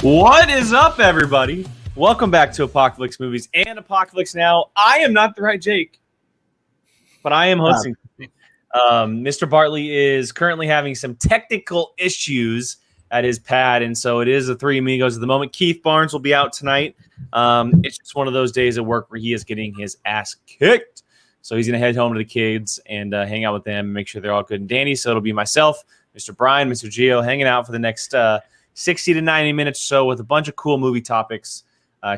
What is up, everybody? Welcome back to Apocaflix Movies and Apocaflix Now. I am not the right Jake, but I am hosting. Mr. Bartley is currently having some technical issues at his pad, and so it is the three amigos at the moment. Keith Barnes will be out tonight. It's just one of those days at work where he is getting his ass kicked. So he's going to head home to the kids and hang out with them and make sure they're all good and dandy. So it'll be myself, Mr. Brian, Mr. Gio, hanging out for the next 60 to 90 minutes or so with a bunch of cool movie topics.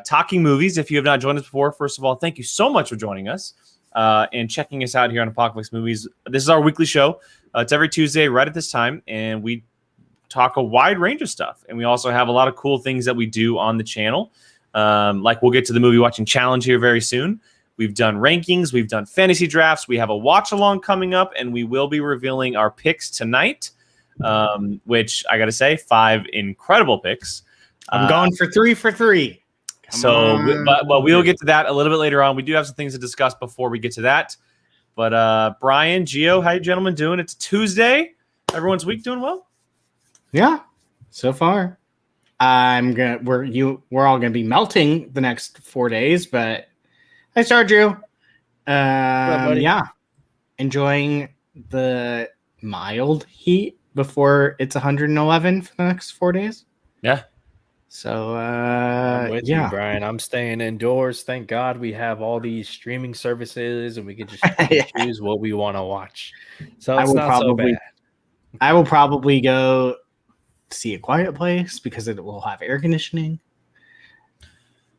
Talking movies. If you have not joined us before, first of all, thank you so much for joining us and checking us out here on Apocaflix Movies. This is our weekly show. It's every Tuesday right at this time, and we talk a wide range of stuff. And we also have a lot of cool things that we do on the channel. Like we'll get to the movie watching challenge here very soon. We've done rankings. We've done fantasy drafts. We have a watch along coming up, and we will be revealing our picks tonight, which I got to say, 5 incredible picks. I'm going for 3 for 3. But we'll get to that a little bit later on. We do have some things to discuss before we get to that. But Brian, Gio, how you gentlemen doing? It's Tuesday. Everyone's week doing well? Yeah, so far. We're all gonna be melting the next 4 days, but hi, Sergio. Yeah, enjoying the mild heat before it's 111 for the next 4 days. Yeah. So I'm with you, Brian. I'm staying indoors. Thank God we have all these streaming services, and we can just choose what we want to watch. So it's not so bad. I will probably go see A Quiet Place because it will have air conditioning.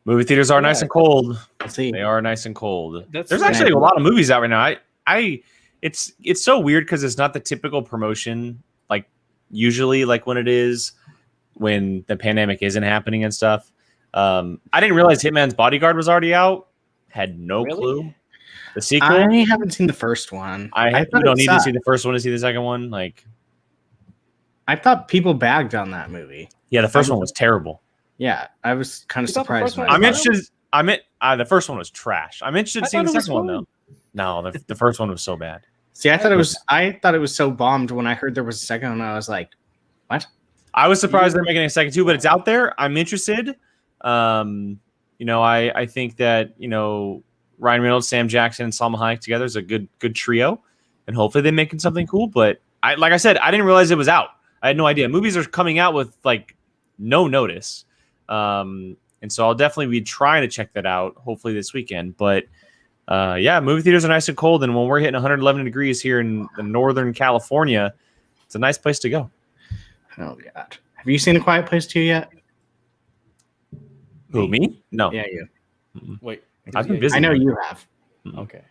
Movie theaters are nice and cold. Let's see. They are nice and cold. There's actually a lot of movies out right now. It's so weird because it's not the typical promotion like usually like when it is when the pandemic isn't happening and stuff. I didn't realize Hitman's Bodyguard was already out. Had no clue. The sequel. I haven't seen the first one. You don't need to see the first one to see the second one. Like, I thought people bagged on that movie. Yeah, the first one was terrible. Yeah, I was kind of surprised. I'm interested. The first one was trash. I'm interested in seeing the second one though. No, the first one was so bad. See, I thought it was so bombed when I heard there was a second one. I was like, what? I was surprised they're making a second too, but it's out there. I'm interested. I think that Ryan Reynolds, Sam Jackson, and Salma Hayek together is a good trio, and hopefully they're making something cool. But like I said, I didn't realize it was out. I had no idea. Movies are coming out with like no notice, and so I'll definitely be trying to check that out. Hopefully this weekend. But movie theaters are nice and cold, and when we're hitting 111 degrees here in Northern California, it's a nice place to go. Oh God! Have you seen A Quiet Place 2 yet? Who, me? No. Yeah, you. Wait, I've been busy. I know you have. Okay.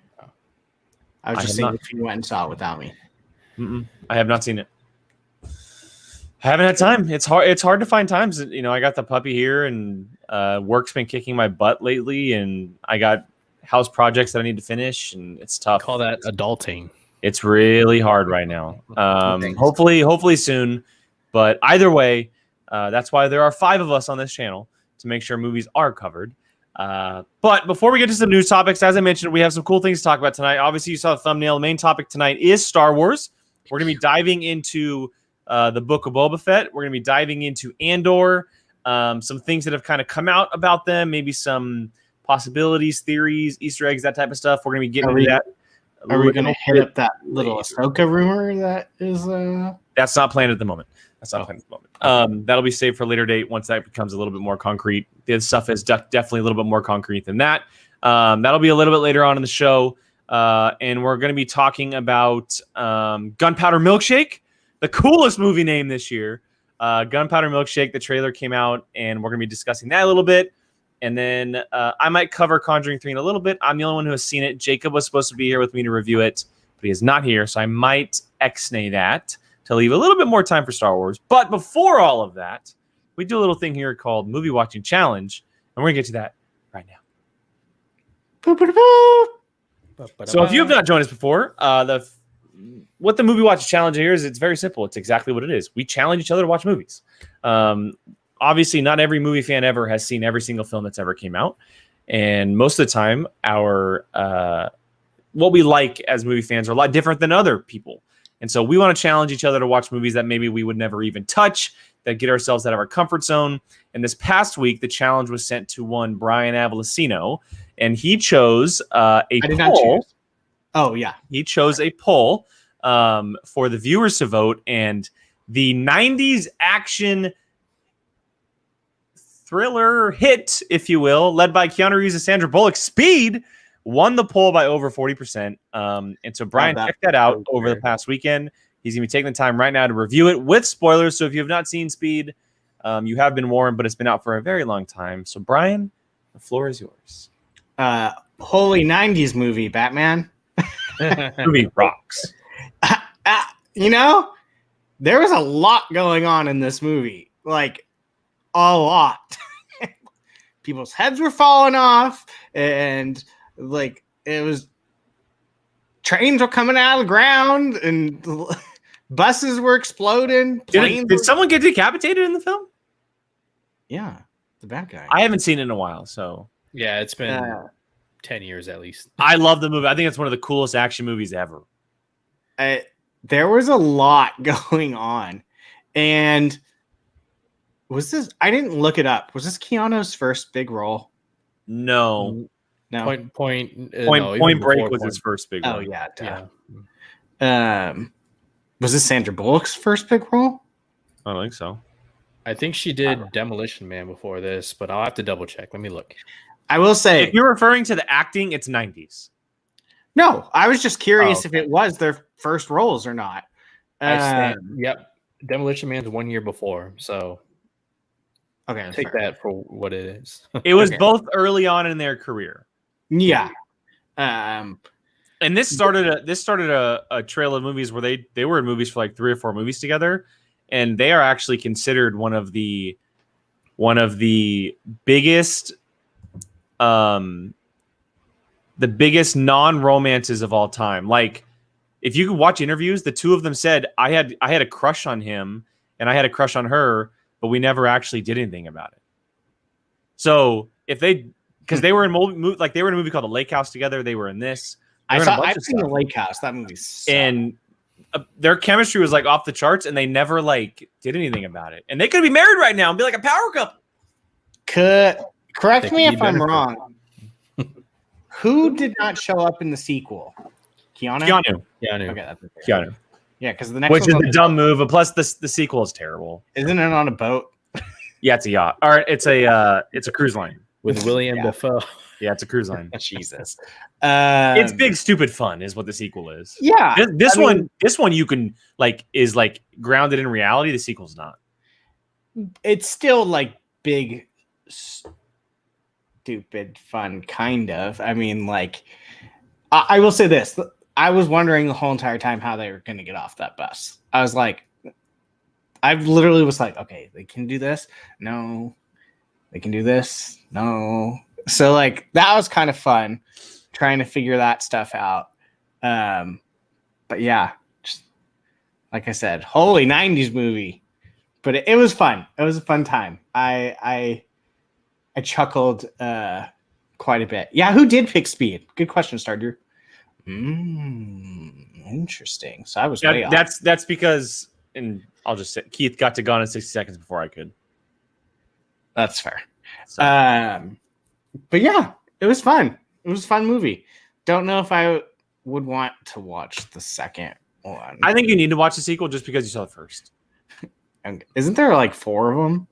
I was just saying if you went and saw it without me. I have not seen it. I haven't had time. It's hard. It's hard to find times. I got the puppy here, and work's been kicking my butt lately, and I got house projects that I need to finish, and it's tough. Call that adulting. It's really hard right now. Hopefully soon. But either way, that's why there are 5 of us on this channel to make sure movies are covered. But before we get to some news topics, as I mentioned, we have some cool things to talk about tonight. Obviously, you saw the thumbnail. The main topic tonight is Star Wars. We're going to be diving into the book of Boba Fett. We're going to be diving into Andor, some things that have kind of come out about them, maybe some possibilities, theories, Easter eggs, that type of stuff. We're going to be getting into that. Are we going to hit up that little Ahsoka rumor that is... That's not planned at the moment. That'll be saved for a later date once that becomes a little bit more concrete. The stuff is definitely a little bit more concrete than that. That'll be a little bit later on in the show. And we're going to be talking about Gunpowder Milkshake, the coolest movie name this year. Gunpowder Milkshake, the trailer came out, and we're going to be discussing that a little bit. And then I might cover Conjuring 3 in a little bit. I'm the only one who has seen it. Jacob was supposed to be here with me to review it, but he is not here, so I might X-nay that to leave a little bit more time for Star Wars. But before all of that, we do a little thing here called Movie Watching Challenge, and we're going to get to that right now. So if you have not joined us before, what the Movie Watching Challenge here is, it's very simple. It's exactly what it is. We challenge each other to watch movies. Obviously, not every movie fan ever has seen every single film that's ever came out. And most of the time, our what we like as movie fans are a lot different than other people. And so we want to challenge each other to watch movies that maybe we would never even touch, that get ourselves out of our comfort zone. And this past week, the challenge was sent to one Brian Avalosino, and he chose a poll. Oh, yeah. He chose a poll for the viewers to vote, and the 90s action thriller hit, if you will, led by Keanu Reeves and Sandra Bullock, Speed, won the poll by over 40%. And so Brian checked that out over the past weekend. He's going to be taking the time right now to review it with spoilers. So if you have not seen Speed, you have been warned, but it's been out for a very long time. So Brian, the floor is yours. Holy 90s movie, Batman. Movie rocks. You know, there was a lot going on in this movie. Like, a lot. People's heads were falling off, and like it was trains were coming out of the ground, and buses were exploding. Did someone get decapitated in the film? Yeah, the bad guy. I haven't seen it in a while, so yeah, it's been 10 years at least. I love the movie. I think it's one of the coolest action movies ever. There was a lot going on, and was this? I didn't look it up. Was this Keanu's first big role? No. Point Break was his first big role. Oh yeah. Was this Sandra Bullock's first big role? I don't think so. I think she did Demolition Man before this, but I'll have to double check. Let me look. I will say, if you're referring to the acting, it's 90s. No, I was just curious if it was their first roles or not. Yep. Demolition Man's 1 year before, so okay, take that for what it is. It was both early on in their career. Yeah. And this started a trail of movies where they were in movies for like 3 or 4 movies together, and they are actually considered one of the biggest non-romances of all time. Like, if you could watch interviews, the two of them said, I had a crush on him and I had a crush on her, but we never actually did anything about it. So because they were in they were in a movie called The Lake House together. They were in this. I've seen The Lake House. That movie sucked. And their chemistry was like off the charts, and they never like did anything about it. And they could be married right now and be like a power couple. Correct me if I'm wrong. Who did not show up in the sequel? Keanu. Okay, that's okay. Keanu. Yeah, because the next which is a dumb move, but plus the sequel is terrible. Isn't it on a boat? Yeah, it's a yacht. All right, it's a cruise line with William Dafoe. Yeah, it's a cruise line. Jesus. It's big stupid fun is what the sequel is. Yeah. This one you can is grounded in reality. The sequel's not. It's still like big stupid fun, kind of. I mean, like, I will say this. I was wondering the whole entire time how they were going to get off that bus. I literally was like, okay, they can do this. No, they can do this. No. So like, that was kind of fun trying to figure that stuff out. But yeah, just like I said, holy 90s movie, but it was fun. It was a fun time. I chuckled quite a bit. Yeah, who did pick Speed? Good question, Stardew. Interesting. So I was way off. That's because, and I'll just say, Keith got to Gone in 60 Seconds before I could. That's fair. So. But yeah, it was fun. It was a fun movie. Don't know if I would want to watch the second one. I think you need to watch the sequel just because you saw the first. Isn't there like 4 of them?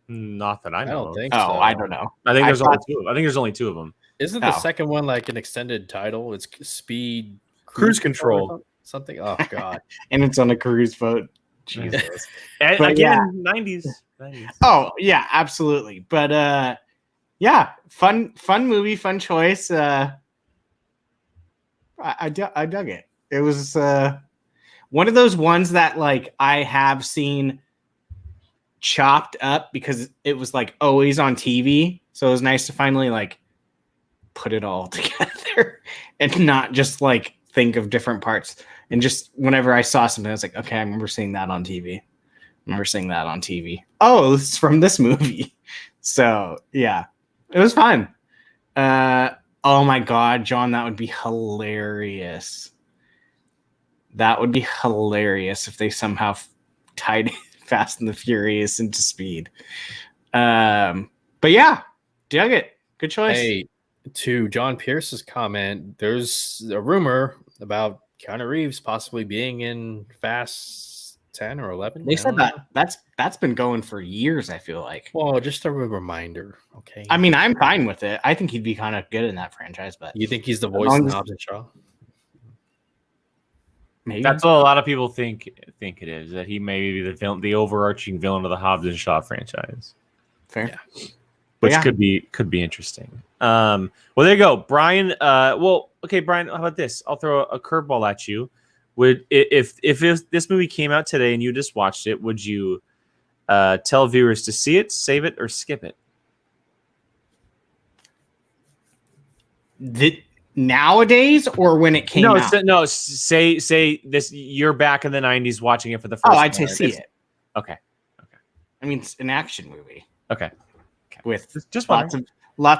Not that I know. I don't think so. so. I don't know. I think there's only 2. I think there's only 2 of them. Isn't the second one like an extended title? It's Speed Cruise Control. Something. Oh god. And it's on a cruise boat. Jesus. And but again, yeah. 90s. Oh yeah, absolutely. But yeah, fun movie, fun choice. I dug it. It was one of those ones that like I have seen chopped up because it was like always on TV. So it was nice to finally like put it all together and not just like think of different parts. And just whenever I saw something, I was like, okay, I remember seeing that on TV. Oh, it's from this movie. So yeah, it was fun. Oh my God, John, that would be hilarious. That would be hilarious if they somehow tied Fast and the Furious into Speed. But yeah, dug it. Good choice. Hey, to John Pierce's comment, there's a rumor about Keanu Reeves possibly being in Fast 10 or 11. They said that's been going for years, I feel like. Well, just a reminder, okay? I mean, I'm fine with it. I think he'd be kind of good in that franchise, but you think he's the voice in Hobbs and Shaw? Maybe. That's what a lot of people think it is, that he may be the overarching villain of the Hobbs and Shaw franchise. Fair. Yeah. Which could be interesting. Well, there you go, Brian. Okay, Brian. How about this? I'll throw a curveball at you. If this movie came out today and you just watched it, would you tell viewers to see it, save it, or skip it? Nowadays, or when it came out? No. Say this. You're back in the '90s watching it for the first. Oh, I'd say see it. Okay. I mean, it's an action movie. Okay. With just lots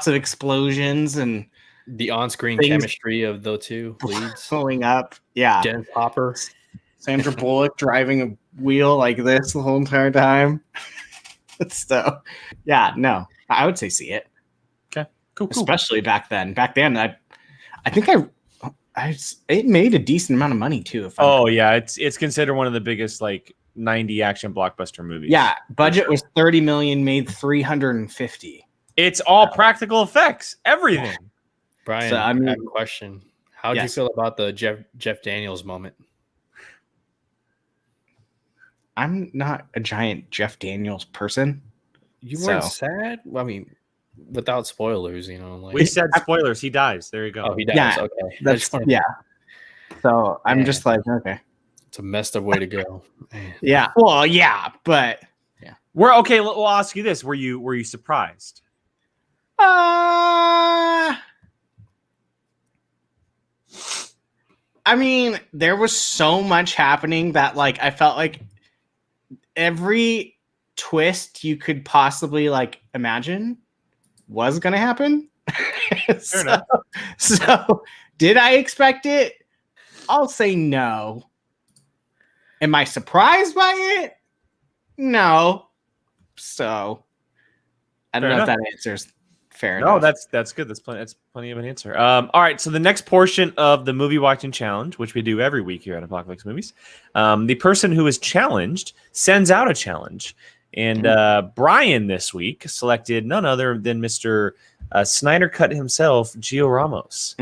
of explosions and the on-screen chemistry of the two leads pulling up. Yeah, Jen Popper, Sandra Bullock driving a wheel like this the whole entire time. So, yeah, no, I would say see it. Okay, cool. Especially back then. Back then, I think it made a decent amount of money too. It's considered one of the biggest 90 action blockbuster movies. Yeah, budget was 30 million, made 350. It's all practical effects, everything. Brian, I have a question. How did you feel about the Jeff Daniels moment? I'm not a giant Jeff Daniels person. You weren't sad? I mean, without spoilers, we said spoilers. He dies. There you go. Oh, he dies. Yeah, okay. That's So I'm just like, okay. It's a messed up way to go. Yeah. Well, yeah, but yeah. We're okay. We'll ask you this: Were you surprised? I mean, there was so much happening that I felt like every twist you could possibly imagine was gonna happen. So did I expect it? I'll say no. Am I surprised by it? No. So I don't know if that answers fair enough. No, that's good. That's plenty of an answer. All right. So the next portion of the movie watching challenge, which we do every week here at Apocaflix Movies, the person who is challenged sends out a challenge. And Brian this week selected none other than Mr. Snyder Cut himself, Gio Ramos.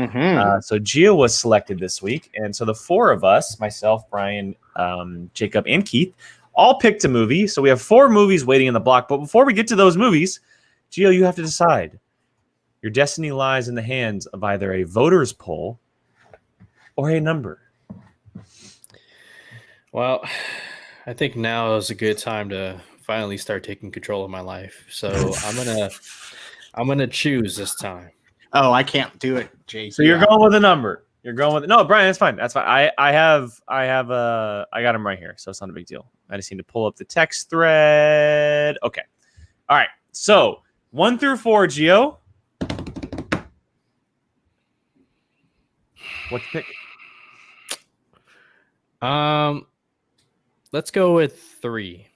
So Gio was selected this week. And so the four of us, myself, Brian, Jacob, and Keith, all picked a movie. So we have 4 movies waiting in the block. But before we get to those movies, Gio, you have to decide. Your destiny lies in the hands of either a voter's poll or a number. Well, I think now is a good time to finally start taking control of my life. So I'm gonna choose this time. Oh, I can't do it, Jay. So you're going with a number. You're going with no, Brian. That's fine. That's fine. I got him right here, so it's not a big deal. I just need to pull up the text thread. Okay. All right. So 1 through 4, Gio. What to pick? Let's go with 3.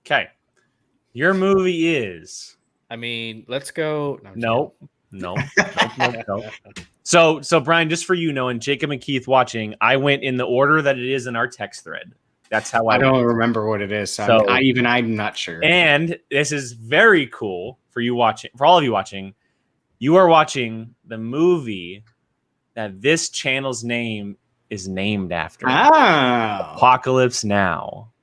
Okay. Your movie is. I mean, let's go. No. So Brian, just for and Jacob and Keith watching, I went in the order that it is in our text thread. That's how I don't remember what it is. So I'm not sure. And this is very cool for you watching. For all of you watching, you are watching the movie that this channel's name is named after. Apocalypse Now.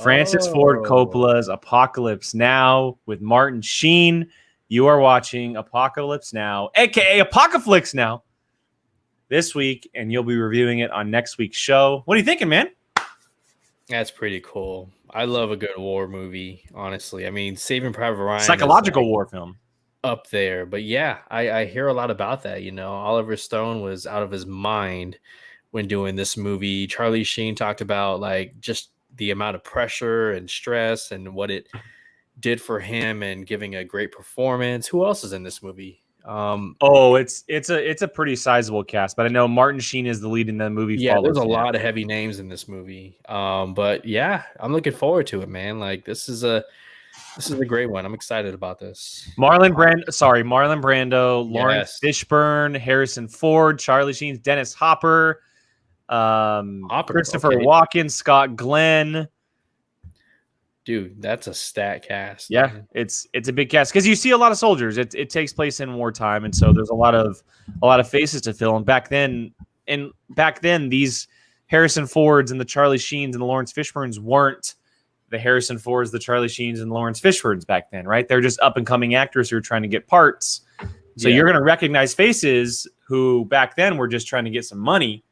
Francis Ford Coppola's Apocalypse Now with Martin Sheen. You are watching Apocalypse Now, aka Apocaflix Now, this week, and you'll be reviewing it on next week's show. What are you thinking, man? That's pretty cool. I love a good war movie, honestly. I mean, Saving Private Ryan, psychological war film, up there. But yeah, I hear a lot about that. Oliver Stone was out of his mind when doing this movie. Charlie Sheen talked about just the amount of pressure and stress and what it did for him and giving a great performance. Who else is in this movie? It's a pretty sizable cast, but I know Martin Sheen is the lead in the movie. Yeah, there's a lot of heavy names in this movie. But yeah, I'm looking forward to it, man. Like this is a great one. I'm excited about this. Marlon Brando, Lawrence Fishburne, Harrison Ford, Charlie Sheen, Dennis Hopper, Christopher Walken, Scott Glenn. Dude, that's a stat cast. Yeah, man. it's a big cast because you see a lot of soldiers. It takes place in wartime, and so there's a lot of faces to fill. And back then, these Harrison Fords and the Charlie Sheens and the Lawrence Fishburnes weren't the Harrison Fords, the Charlie Sheens, and Lawrence Fishburnes back then, right? They're just up and coming actors who are trying to get parts. So you're going to recognize faces who back then were just trying to get some money.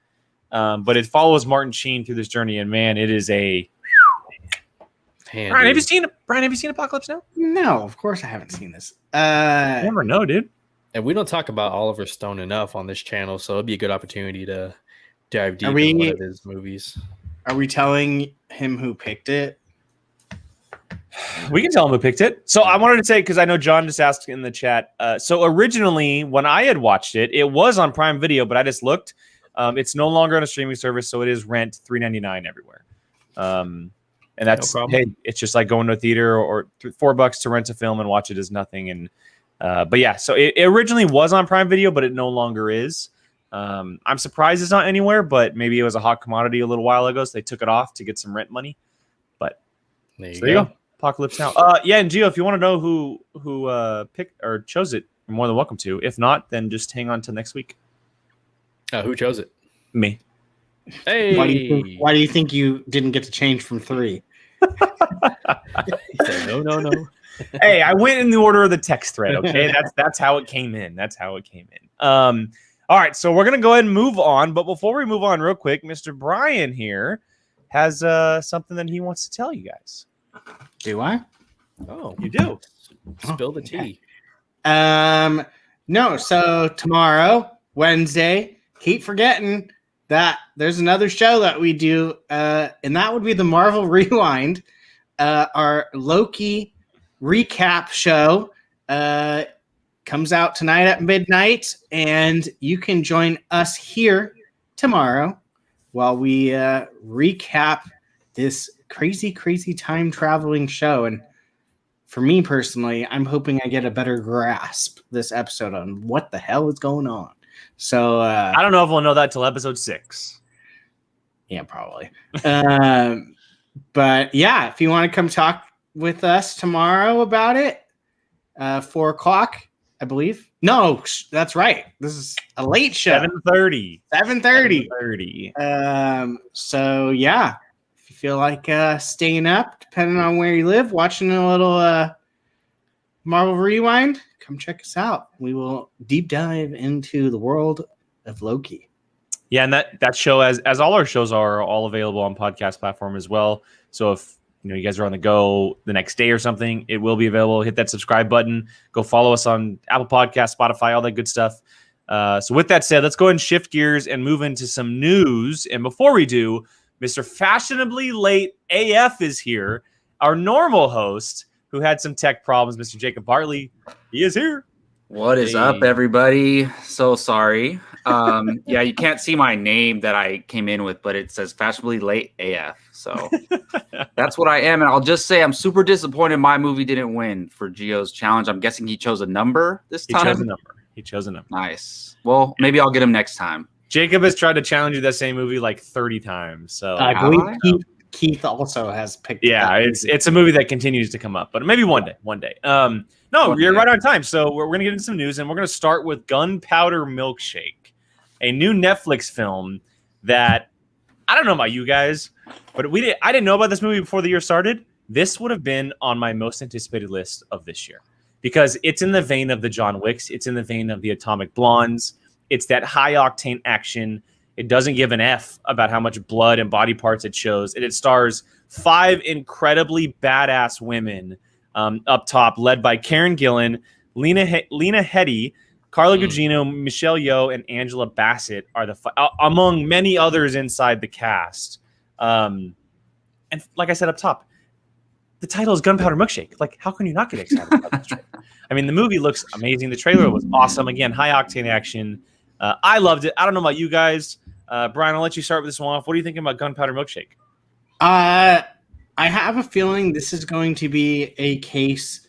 But it follows Martin Sheen through this journey, and man, it is a. Brian, have you seen Apocalypse Now? No, of course I haven't seen this. I never know, dude. And we don't talk about Oliver Stone enough on this channel, so it'd be a good opportunity to dive deep in one of his movies. Are we telling him who picked it? We can tell him who picked it. So I wanted to say, because I know John just asked in the chat. So originally, when I had watched it, it was on Prime Video, but I just looked. It's no longer on a streaming service, so it is rent $3.99 everywhere. And that's it's just like going to a theater or $4 to rent a film and watch it is nothing. And but yeah, so it originally was on Prime Video, but it no longer is. I'm surprised it's not anywhere, but maybe it was a hot commodity a little while ago, so they took it off to get some rent money. But there you go. Apocalypse Now. Yeah, and Gio, if you want to know who picked or chose it, you're more than welcome to. If not, then just hang on till next week. Who chose it? Me. Hey, why do you think you didn't get to change from 3? He said, no. Hey, I went in the order of the text thread. Okay, that's how it came in. All right, so we're gonna go ahead and move on. But before we move on, real quick, Mr. Brian here has something that he wants to tell you guys. Do I? Oh, you do. Spill the tea. No. So tomorrow, Wednesday, keep forgetting that there's another show that we do, and that would be the Marvel Rewind, our Loki recap show. Comes out tonight at midnight, and you can join us here tomorrow while we recap this crazy time traveling show. And for me personally, I'm hoping I get a better grasp this episode on what the hell is going on. So I don't know if we'll know that till episode 6. Yeah, probably. But yeah, if you want to come talk with us tomorrow about it, 4 o'clock, I believe. No, that's right. This is a late show. 7:30. 7:30. So yeah, if you feel like staying up, depending on where you live, watching a little Marvel Rewind, come check us out. We will deep dive into the world of Loki. Yeah, and that show, as all our shows are all available on podcast platform as well. So if you guys are on the go the next day or something, it will be available. Hit that subscribe button. Go follow us on Apple Podcasts, Spotify, all that good stuff. So with that said, let's go ahead and shift gears and move into some news. And before we do, Mr. Fashionably Late AF is here. Our normal host, who had some tech problems, Mr. Jacob Bartley, he is here. What is up, everybody? So sorry. Yeah, you can't see my name that I came in with, but it says Fashionably Late AF. So that's what I am. And I'll just say I'm super disappointed my movie didn't win for Gio's challenge. I'm guessing he chose a number this time. He chose a number. Nice. Well, maybe I'll get him next time. Jacob has tried to challenge you that same movie like 30 times. So I believe Keith also has picked. Yeah, it's a movie that continues to come up, but maybe one day. No, you're right on time. So we're going to get into some news, and we're going to start with Gunpowder Milkshake, a new Netflix film that I don't know about you guys, but I didn't know about this movie before the year started. This would have been on my most anticipated list of this year because it's in the vein of the John Wicks. It's in the vein of the Atomic Blondes. It's that high octane action. It doesn't give an F about how much blood and body parts it shows. And it stars 5 incredibly badass women up top, led by Karen Gillan, Lena Headey, Carla Gugino, Michelle Yeoh, and Angela Bassett are among many others inside the cast. And like I said up top, the title is Gunpowder Milkshake. Like, how can you not get excited about this? I I mean, the movie looks amazing. The trailer was awesome. Again, high octane action. I loved it. I don't know about you guys. Brian, I'll let you start with this one off. What are you thinking about Gunpowder Milkshake? I have a feeling this is going to be a case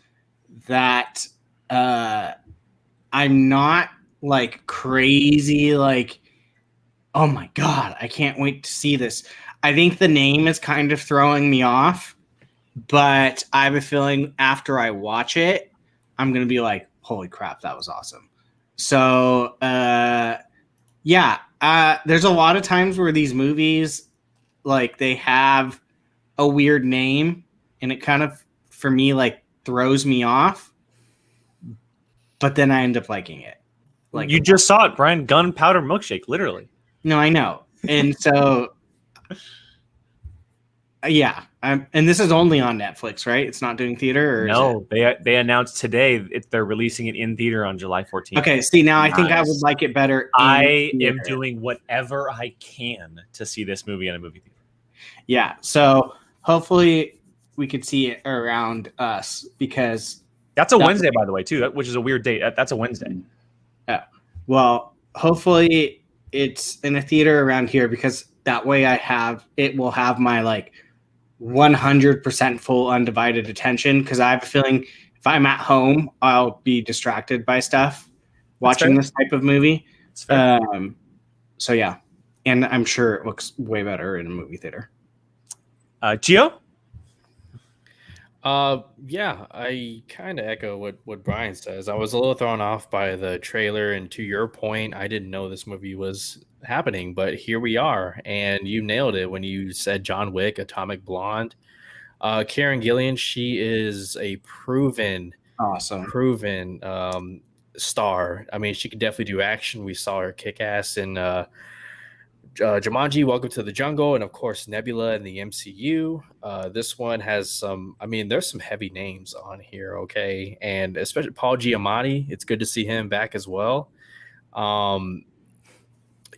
that I'm not like crazy, like, oh my God, I can't wait to see this. I think the name is kind of throwing me off, but I have a feeling after I watch it, I'm going to be like, holy crap, that was awesome. So, yeah, there's a lot of times where these movies, like, they have a weird name and it kind of, for me, like, throws me off, but then I end up liking it. Like, you just saw it, Brian. Gunpowder Milkshake, literally. No, I know. And so, yeah. And this is only on Netflix, right? It's not doing theater? Or no, they announced today they're releasing it in theater on July 14th. Okay, see, now I think I would like it better. I am doing whatever I can to see this movie in a movie theater. Yeah, so hopefully we could see it around us because... That's a Wednesday, by the way, too, which is a weird date. That's a Wednesday. Yeah. Well, hopefully it's in a theater around here because that way it will have my like 100% full undivided attention, because I have a feeling if I'm at home, I'll be distracted by stuff watching this type of movie. So yeah, and I'm sure it looks way better in a movie theater. Gio? Yeah, I kind of echo what Brian says. I was a little thrown off by the trailer, and to your point, I didn't know this movie was happening, but here we are, and you nailed it when you said John Wick, Atomic Blonde. Karen Gillan, she is a proven star. I mean, she could definitely do action. We saw her kick ass in Jumanji, Welcome to the Jungle, and of course Nebula in the MCU. This one has there's some heavy names on here, okay, and especially Paul Giamatti. It's good to see him back as well.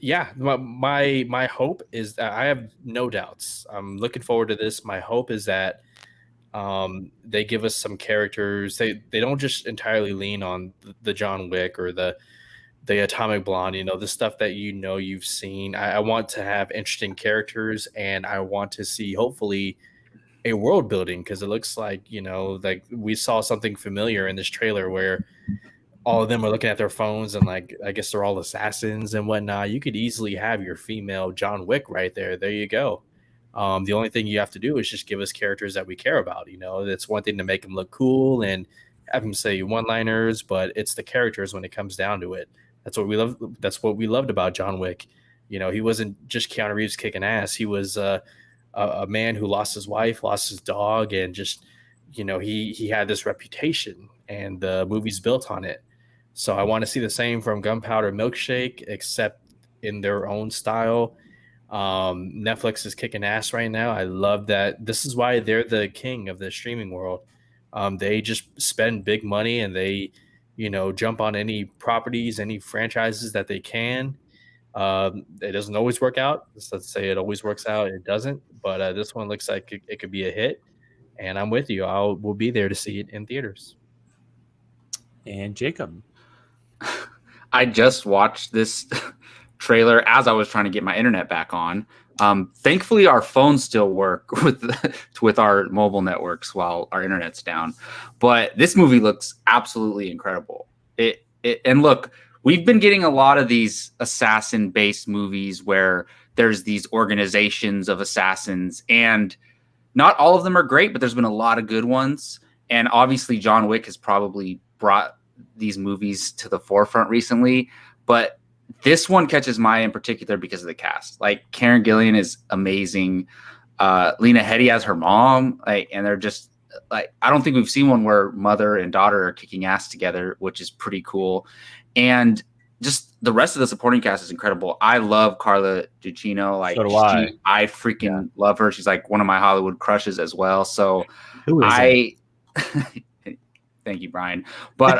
Yeah, my hope is that I have no doubts. I'm looking forward to this. My hope is that they give us some characters. They don't just entirely lean on the John Wick or the Atomic Blonde, the stuff that you've seen. I want to have interesting characters, and I want to see hopefully a world building, because it looks like like we saw something familiar in this trailer where all of them are looking at their phones and like I guess they're all assassins and whatnot. You could easily have your female John Wick right there. There you go. The only thing you have to do is just give us characters that we care about. That's one thing to make them look cool and have them say one-liners, but it's the characters when it comes down to it. That's what we love. That's what we loved about John Wick. He wasn't just Keanu Reeves kicking ass. He was a man who lost his wife, lost his dog, and just he had this reputation, and the movie's built on it. So I want to see the same from Gunpowder Milkshake, except in their own style. Netflix is kicking ass right now. I love that. This is why they're the king of the streaming world. They just spend big money and they jump on any properties, any franchises that they can. It doesn't always work out. Let's say it always works out. It doesn't. But this one looks like it could be a hit. And I'm with you. We'll be there to see it in theaters. And Jacob. I just watched this trailer as I was trying to get my internet back on. Thankfully, our phones still work with our mobile networks while our internet's down. But this movie looks absolutely incredible. And look, we've been getting a lot of these assassin-based movies where there's these organizations of assassins, and not all of them are great, but there's been a lot of good ones. And obviously, John Wick has probably brought these movies to the forefront recently, but this one catches my eye in particular because of the cast. Like, Karen Gillan is amazing. Lena Headey as her mom, and they're just like, I don't think we've seen one where mother and daughter are kicking ass together, which is pretty cool. And just the rest of the supporting cast is incredible. I love Carla Gugino. Like, so do I freaking love her. She's like one of my Hollywood crushes as well. So Who is it? Thank you, Brian. But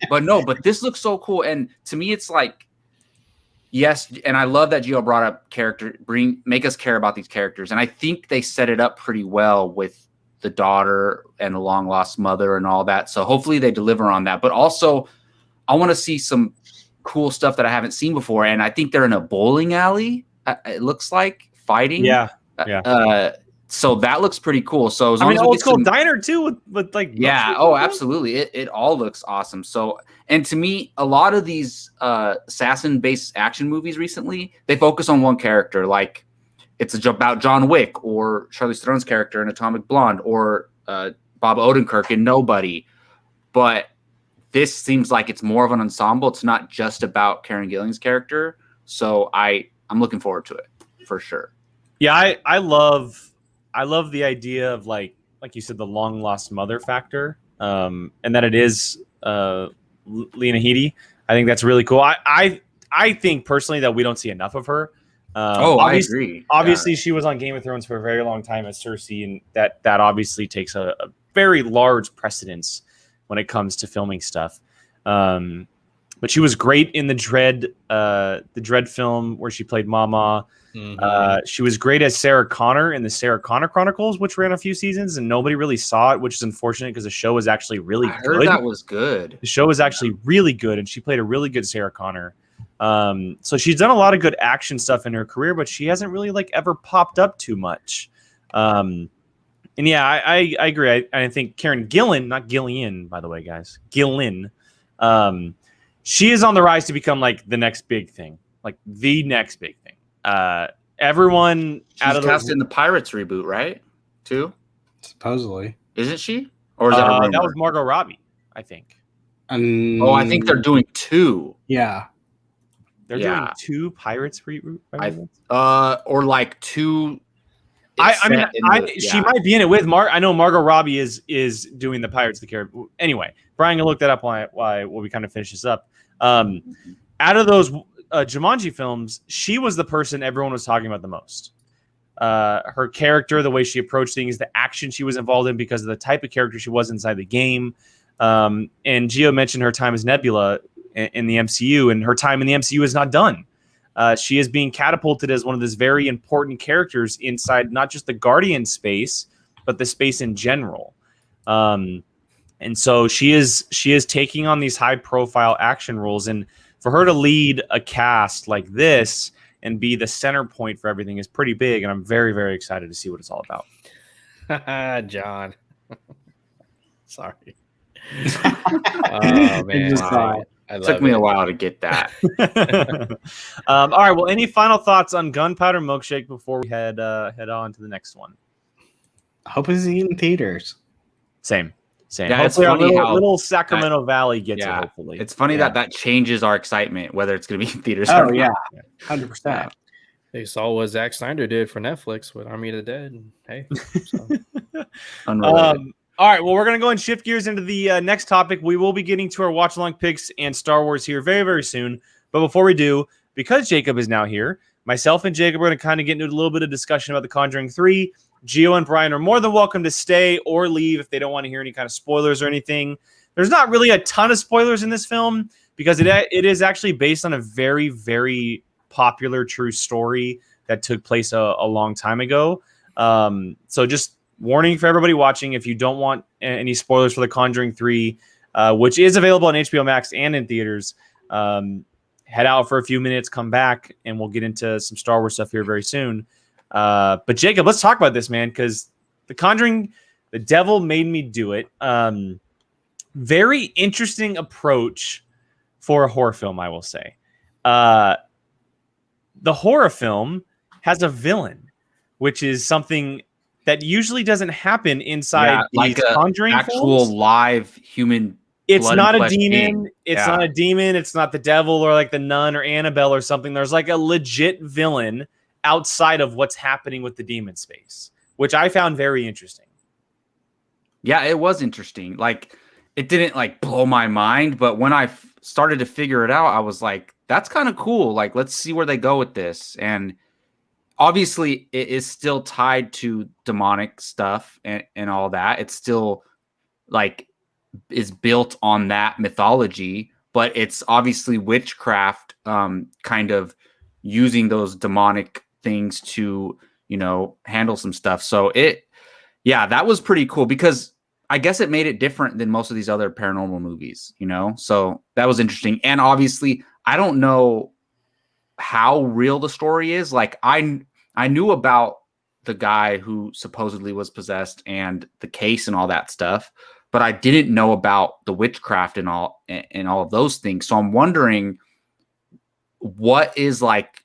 but this looks so cool. And to me, it's like, yes, and I love that Gio brought up make us care about these characters. And I think they set it up pretty well with the daughter and the long lost mother and all that. So hopefully they deliver on that. But also, I want to see some cool stuff that I haven't seen before. And I think they're in a bowling alley. It looks like fighting. Yeah. So that looks pretty cool. So as long I mean, as old school diner too, with like yeah. Oh, absolutely. It all looks awesome. So, and to me, a lot of these assassin-based action movies recently, they focus on one character. Like it's about John Wick or Charlize Theron's character in Atomic Blonde or Bob Odenkirk in Nobody. But this seems like it's more of an ensemble. It's not just about Karen Gilling's character. So I'm looking forward to it for sure. Yeah, I love the idea of like you said, the long lost mother factor, and that it is Lena Headey. I think that's really cool. I think personally that we don't see enough of her. I agree. Obviously, she was on Game of Thrones for a very long time as Cersei, and that obviously takes a very large precedence when it comes to filming stuff. But she was great in the Dread film where she played Mama. Mm-hmm. She was great as Sarah Connor in the Sarah Connor Chronicles, which ran a few seasons, and nobody really saw it, which is unfortunate because the show was actually really good. I heard that was good. The show was actually really good, and she played a really good Sarah Connor. So she's done a lot of good action stuff in her career, but she hasn't really like ever popped up too much. And yeah, I agree. I think Karen Gillan, not Gillian, by the way, guys, Gillan, she is on the rise to become like the next big thing, like the next big thing. Everyone she's out of cast in the Pirates reboot, right? Too supposedly, isn't she? Or is that a rumor? That was Margot Robbie, I think. I think they're doing 2. Yeah, they're doing 2 Pirates reboot. Or like 2. She might be in it with Mark. I know Margot Robbie is doing the Pirates of the Caribbean. Anyway, Brian can look that up while we kind of finish this up. Out of those Jumanji films, she was the person everyone was talking about the most. Her character, the way she approached things, the action she was involved in because of the type of character she was inside the game. And Gio mentioned her time as Nebula in the MCU, and her time in the MCU is not done. She is being catapulted as one of these very important characters inside not just the Guardian space, but the space in general. And so she is taking on these high-profile action roles, and for her to lead a cast like this and be the center point for everything is pretty big, and I'm very, very excited to see what it's all about. John. Sorry. Oh, man. It took me a while to get that. All right. Well, any final thoughts on Gunpowder Milkshake before we head on to the next one? I hope it's in theaters. Same. Yeah, hopefully our little Sacramento Valley gets it, hopefully. It's funny that changes our excitement, whether it's going to be in theaters or not. Yeah, 100%. They saw what Zack Snyder did for Netflix with Army of the Dead. And, hey. So. All right, well, we're going to go and shift gears into the next topic. We will be getting to our watch-along picks and Star Wars here very, very soon. But before we do, because Jacob is now here, myself and Jacob are going to kind of get into a little bit of discussion about The Conjuring 3. Gio and Brian are more than welcome to stay or leave if they don't want to hear any kind of spoilers or anything. There's not really a ton of spoilers in this film because it is actually based on a very, very popular true story that took place a long time ago. So just warning for everybody watching, if you don't want any spoilers for The Conjuring 3, which is available on HBO Max and in theaters, head out for a few minutes, come back, and we'll get into some Star Wars stuff here very soon. But Jacob, let's talk about this, man, because The Conjuring, the devil made me do it. Very interesting approach for a horror film, I will say. The horror film has a villain, which is something that usually doesn't happen inside like these Conjuring actual films. Live human. It's not a demon. It's not a demon. It's not the devil or like the nun or Annabelle or something. There's like a legit villain outside of what's happening with the demon space, which I found very interesting. Yeah, it was interesting. Like, it didn't like blow my mind, but when I started to figure it out, I was like, that's kind of cool. Like, let's see where they go with this. And obviously it is still tied to demonic stuff and all that. It's still like is built on that mythology, but it's obviously witchcraft, kind of using those demonic things to, handle some stuff. So Yeah, that was pretty cool because I guess it made it different than most of these other paranormal movies, you know? So that was interesting. And obviously, I don't know how real the story is. Like I knew about the guy who supposedly was possessed and the case and all that stuff, but I didn't know about the witchcraft and all of those things. So I'm wondering what is like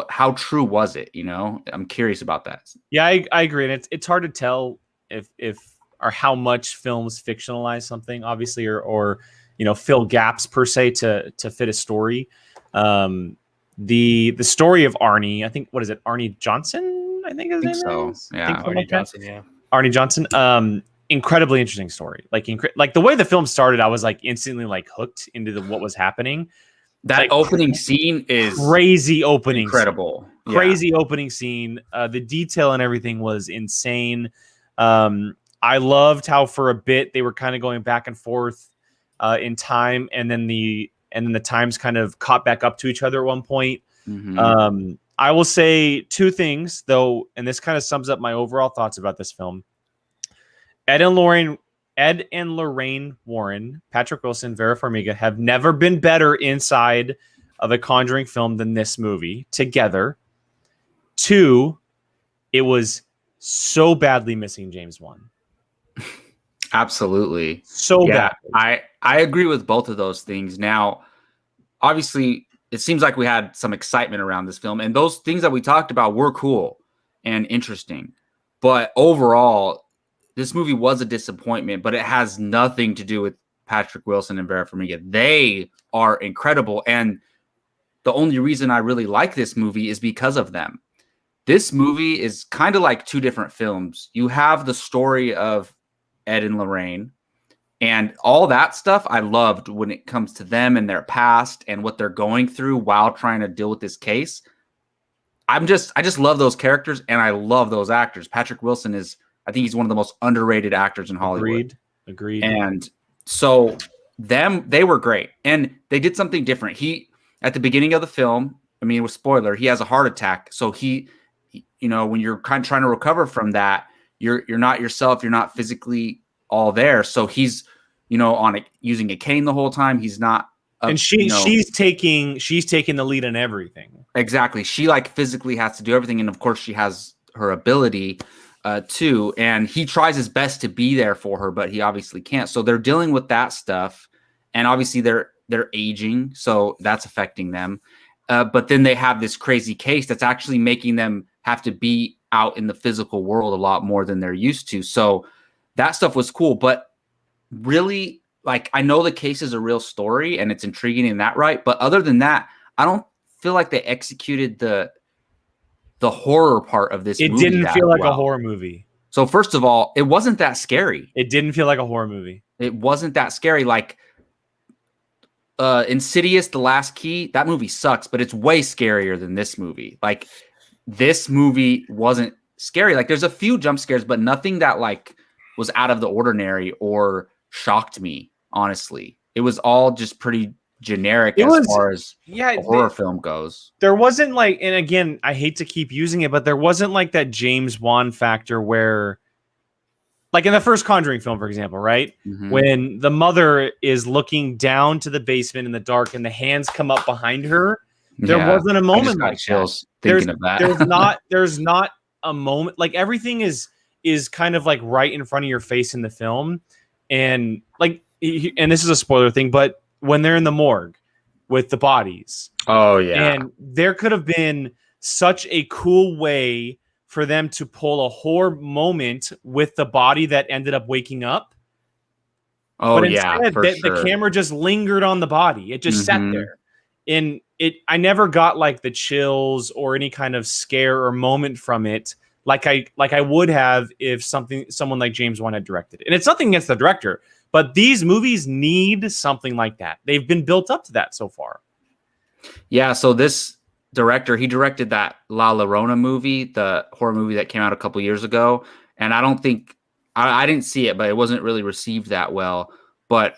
how true was it, you know? I'm curious about that. Yeah, I agree. And it's hard to tell if or how much films fictionalize something, obviously, or fill gaps per se to fit a story. The story of Arnie, I think, what is it? Arnie Johnson, I think his name so. is. Yeah, Arnie Johnson. Yeah, Arnie Johnson. Incredibly interesting story. Like the way the film started, I was like instantly like hooked into what was happening. That like, opening scene is crazy opening, incredible, crazy opening scene. The detail and everything was insane. I loved how for a bit they were kind of going back and forth in time, and then the times kind of caught back up to each other at one point. Mm-hmm. I will say two things though, and this kind of sums up my overall thoughts about this film. Ed and Lorraine Warren, Patrick Wilson, Vera Farmiga have never been better inside of a Conjuring film than this movie together. Two, it was so badly missing James Wan. Absolutely. So bad. I agree with both of those things. Now, obviously, it seems like we had some excitement around this film, and those things that we talked about were cool and interesting. But overall, this movie was a disappointment, but it has nothing to do with Patrick Wilson and Vera Farmiga. They are incredible, and the only reason I really like this movie is because of them. This movie is kind of like two different films. You have the story of Ed and Lorraine, and all that stuff I loved when it comes to them and their past and what they're going through while trying to deal with this case. I just love those characters, and I love those actors. Patrick Wilson I think he's one of the most underrated actors in Hollywood. Agreed. And so they were great. And they did something different. At the beginning of the film, I mean, with spoiler, he has a heart attack. So he when you're kind of trying to recover from that, you're not yourself. You're not physically all there. So he's, using a cane the whole time. He's not. And she's taking the lead in everything. Exactly. She like physically has to do everything. And of course she has her ability too. And he tries his best to be there for her, but he obviously can't. So they're dealing with that stuff. And obviously they're aging. So that's affecting them. But then they have this crazy case that's actually making them have to be out in the physical world a lot more than they're used to. So that stuff was cool. But really, like, I know the case is a real story and it's intriguing in that right. But other than that, I don't feel like they executed the horror part of this movie. It didn't feel like a horror movie. So first of all, it wasn't that scary. It didn't feel like a horror movie. It wasn't that scary. Like Insidious, The Last Key, that movie sucks, but it's way scarier than this movie. Like, this movie wasn't scary. Like, there's a few jump scares, but nothing that like was out of the ordinary or shocked me, honestly. It was all just pretty generic far as a horror film goes. There wasn't like, and again, I hate to keep using it, but there wasn't like that James Wan factor where, like in the first Conjuring film, for example, right? Mm-hmm. When the mother is looking down to the basement in the dark and the hands come up behind her, there wasn't a moment like that. There's not a moment. Like, everything is kind of like right in front of your face in the film. And like, and this is a spoiler thing, but when they're in the morgue with the bodies. Oh, yeah. And there could have been such a cool way for them to pull a horror moment with the body that ended up waking up. Oh, but yeah. Instead, the camera just lingered on the body. It just sat there. And I never got like the chills or any kind of scare or moment from it like I would have if someone like James Wan had directed it. And it's nothing against the director, but these movies need something like that. They've been built up to that so far. Yeah, so this director, he directed that La Llorona movie, the horror movie that came out a couple years ago. And I don't think, I didn't see it, but it wasn't really received that well. But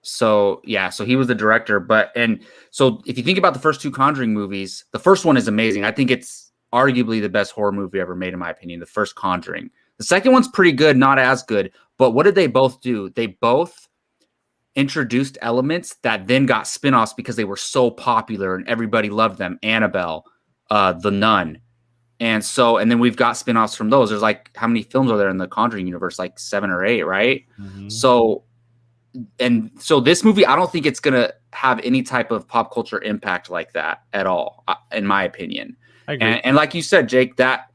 so he was the director. And so if you think about the first two Conjuring movies, the first one is amazing. I think it's arguably the best horror movie ever made, in my opinion, the first Conjuring. The second one's pretty good, not as good. But what did they both do? They both introduced elements that then got spin-offs because they were so popular and everybody loved them. Annabelle, The Nun. And then we've got spin-offs from those. There's like, how many films are there in the Conjuring universe? Like 7 or 8, right? Mm-hmm. So this movie, I don't think it's going to have any type of pop culture impact like that at all, in my opinion. I agree. And like you said, Jake, that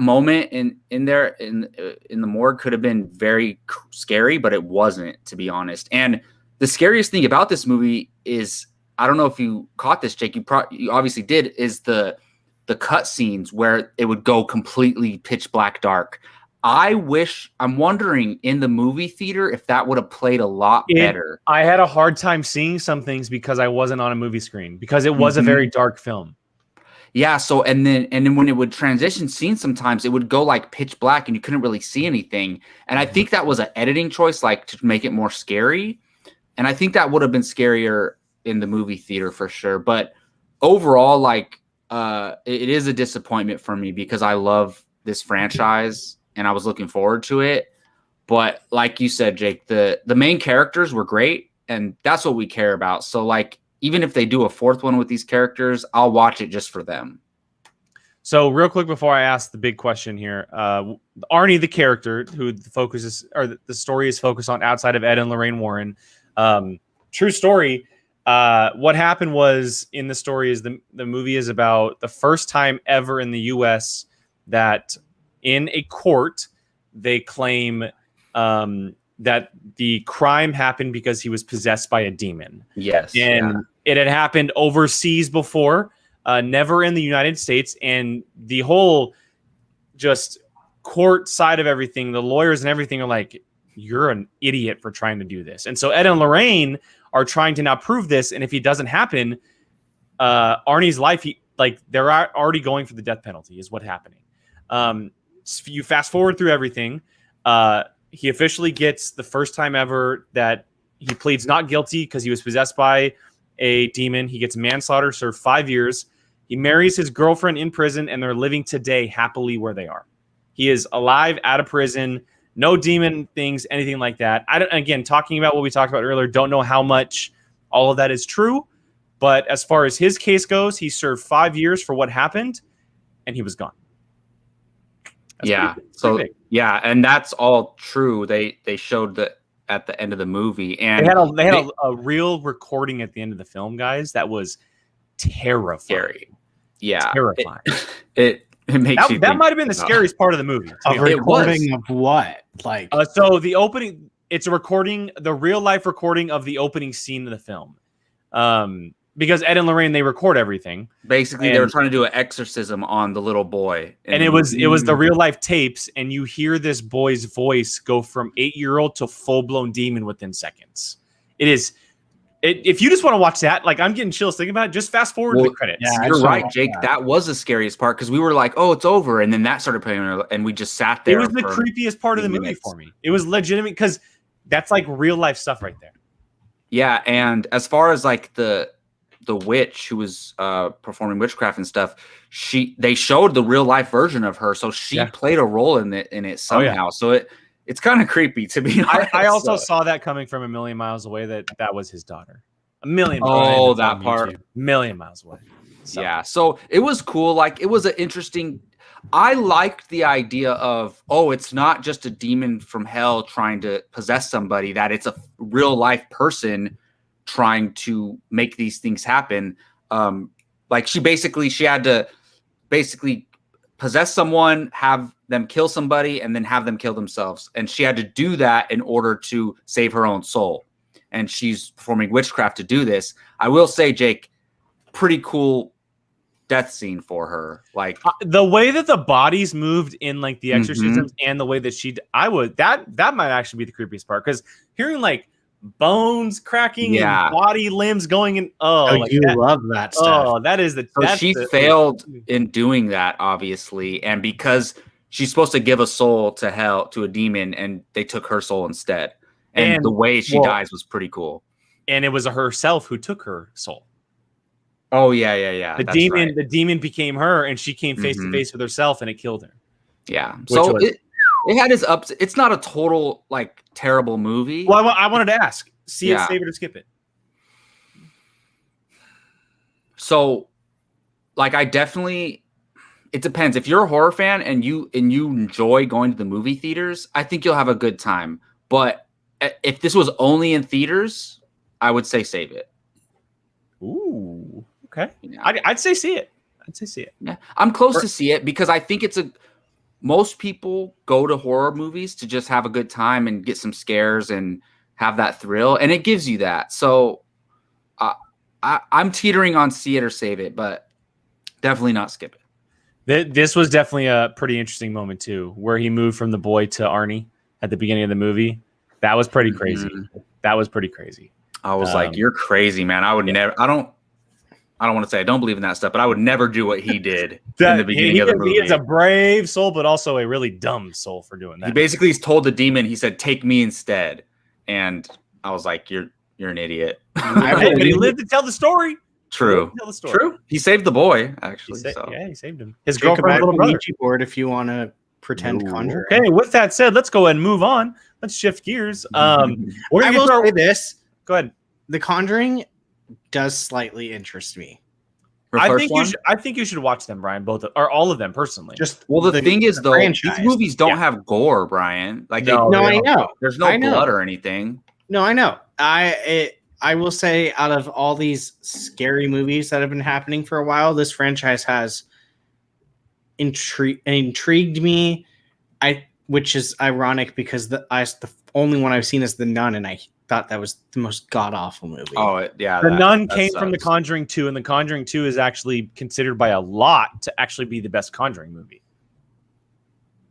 moment in the morgue could have been very scary, but it wasn't, to be honest. And the scariest thing about this movie is, I don't know if you caught this, Jake, you obviously did, is the cut scenes where it would go completely pitch black dark. I'm wondering in the movie theater if that would have played a lot better. I had a hard time seeing some things because I wasn't on a movie screen, because it was a very dark film. Yeah. So, and then when it would transition scenes, sometimes it would go like pitch black and you couldn't really see anything. And I think that was an editing choice, like to make it more scary. And I think that would have been scarier in the movie theater for sure. But overall, like, it is a disappointment for me because I love this franchise and I was looking forward to it. But like you said, Jake, the main characters were great and that's what we care about. So like, even if they do a fourth one with these characters, I'll watch it just for them. So real quick before I ask the big question here, Arnie, the character who the story is focused on outside of Ed and Lorraine Warren, true story. What happened was, in the story, is the movie is about the first time ever in the U.S. that in a court they claim that the crime happened because he was possessed by a demon. Yes. And it had happened overseas before, never in the United States. And the whole just court side of everything, the lawyers and everything are like, you're an idiot for trying to do this. And so Ed and Lorraine are trying to now prove this. And if it doesn't happen, Arnie's life, they're already going for the death penalty is what's happening. You fast forward through everything. He officially gets the first time ever that he pleads not guilty because he was possessed by a demon. He gets manslaughter, served 5 years. He marries his girlfriend in prison, and they're living today happily where they are. He is alive, out of prison, no demon things, anything like that. Again, talking about what we talked about earlier, don't know how much all of that is true. But as far as his case goes, he served 5 years for what happened, and he was gone. Yeah, and that's all true. They showed that at the end of the movie, and they had a real recording at the end of the film, guys. That was terrifying. Scary. Yeah, terrifying. It makes that might have been the scariest part of the movie. A recording of what? Like, so the opening. It's a recording, the real life recording of the opening scene of the film. Because Ed and Lorraine, they record everything. Basically, they were trying to do an exorcism on the little boy. And it was the real life tapes, and you hear this boy's voice go from 8-year-old to full-blown demon within seconds. If you just want to watch that, like, I'm getting chills thinking about it, just fast forward to the credits. Yeah, you're right, Jake. That was the scariest part because we were like, oh, it's over. And then that started playing, and we just sat there. It was the creepiest part of the movie for me. It was legitimate because that's like real life stuff right there. Yeah, and as far as like the witch who was performing witchcraft and stuff, they showed the real life version of her, so she played a role in it somehow. So it's kind of creepy, to be honest. I also saw that coming from a million miles away that was his daughter. A million. Oh, that part. Million miles away. So. Yeah. So it was cool. Like, it was an interesting. I liked the idea of, it's not just a demon from hell trying to possess somebody, that it's a real life person trying to make these things happen. Like she had to basically possess someone, have them kill somebody, and then have them kill themselves. And she had to do that in order to save her own soul. And she's performing witchcraft to do this. I will say, Jake, pretty cool death scene for her. Like the way that the bodies moved in like the exorcisms and the way that that might actually be the creepiest part, because hearing like bones cracking and body limbs going in. Love that stuff. Oh, that is she failed in doing that, obviously, and because she's supposed to give a soul to hell to a demon, and they took her soul instead. And the way she dies was pretty cool. And it was herself who took her soul. Oh yeah. The demon became her, and she came face to face with herself, and it killed her. Yeah. It had its ups. It's not a total like terrible movie. Well, I wanted to ask: see it, Yeah. save it, or skip it? So, like, I definitely. It depends. If you're a horror fan and you enjoy going to the movie theaters, I think you'll have a good time. But if this was only in theaters, I would say save it. Ooh, okay. Yeah. I'd say see it. I'd say see it. Yeah, I'm close to see it because I think most people go to horror movies to just have a good time and get some scares and have that thrill, and it gives you that. So I'm teetering on see it or save it, but definitely not skip it. This was definitely a pretty interesting moment too, where he moved from the boy to Arnie at the beginning of the movie. That was pretty crazy. Mm-hmm. That was pretty crazy. I was like, "You're crazy, man! I would never. I don't want to say I don't believe in that stuff, but I would never do what he did in the beginning of the movie. He is a brave soul, but also a really dumb soul for doing that. He basically told the demon, he said, "Take me instead," and I was like, "You're an idiot." Hey, but he lived to tell the story. True. Tell the story. True. He saved the boy, actually. He saved him. His Jacob, girlfriend, little brother. Ouija board if you want to pretend conjuring. Okay. With that said, let's go ahead and move on. Let's shift gears. We're I gonna will say this: Go ahead. The Conjuring does slightly interest me. I think you should watch them, Brian. Both or all of them personally. Just the thing is, though, franchise. these movies don't have gore, Brian. Like, No, I know. There's no blood or anything. No, I know. I will say, out of all these scary movies that have been happening for a while, this franchise has intrigued me. Which is ironic because the only one I've seen is The Nun, and I thought that was the most god awful movie. Oh, yeah. The Nun came from The Conjuring 2, and The Conjuring 2 is actually considered by a lot to actually be the best Conjuring movie.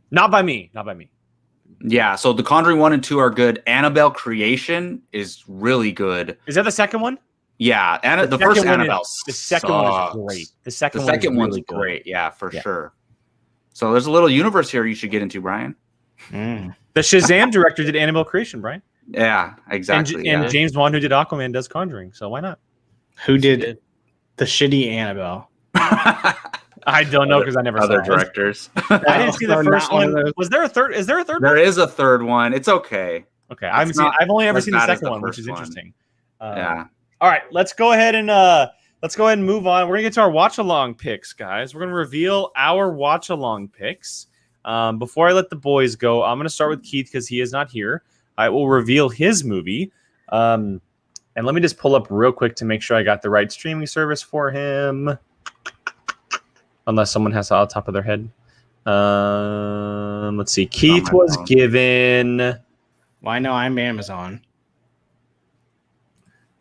Not by me. Yeah, so The Conjuring 1 and 2 are good. Annabelle Creation is really good. Is that the second one? Yeah, the first Annabelle. The second one is great. The second one's really great. Yeah, for sure. So there's a little universe here you should get into, Brian. Mm. The Shazam director did Annabelle Creation, Brian. Yeah, exactly. And James Wan, who did Aquaman, does Conjuring. So why not? Who did the shitty Annabelle? I don't know because I never saw other directors. I didn't see the first one. Was there a third? Is there a third? There is a third one. It's okay. Okay, I've only ever seen the second one, which is interesting. Yeah. All right, let's go ahead and move on. We're gonna get to our watch along picks, guys. We're gonna reveal our watch along picks. Before I let the boys go, I'm gonna start with Keith because he is not here. I will reveal his movie. And let me just pull up real quick to make sure I got the right streaming service for him. Unless someone has it on top of their head. Let's see. Keith was given. Well, I know I'm Amazon.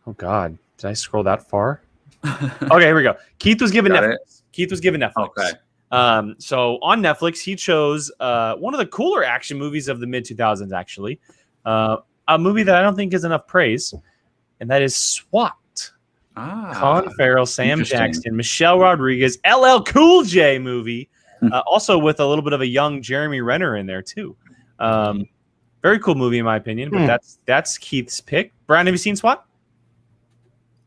Oh God, did I scroll that far? Okay, here we go. Keith was given Netflix. Keith was given Netflix. Okay. So on Netflix, he chose one of the cooler action movies of the mid 2000s. Actually, a movie that I don't think is enough praise, and that is SWAT. Colin Farrell, Sam Jackson, Michelle Rodriguez, LL Cool J movie. Also with a little bit of a young Jeremy Renner in there too. Very cool movie in my opinion. But that's Keith's pick. Brian, have you seen SWAT?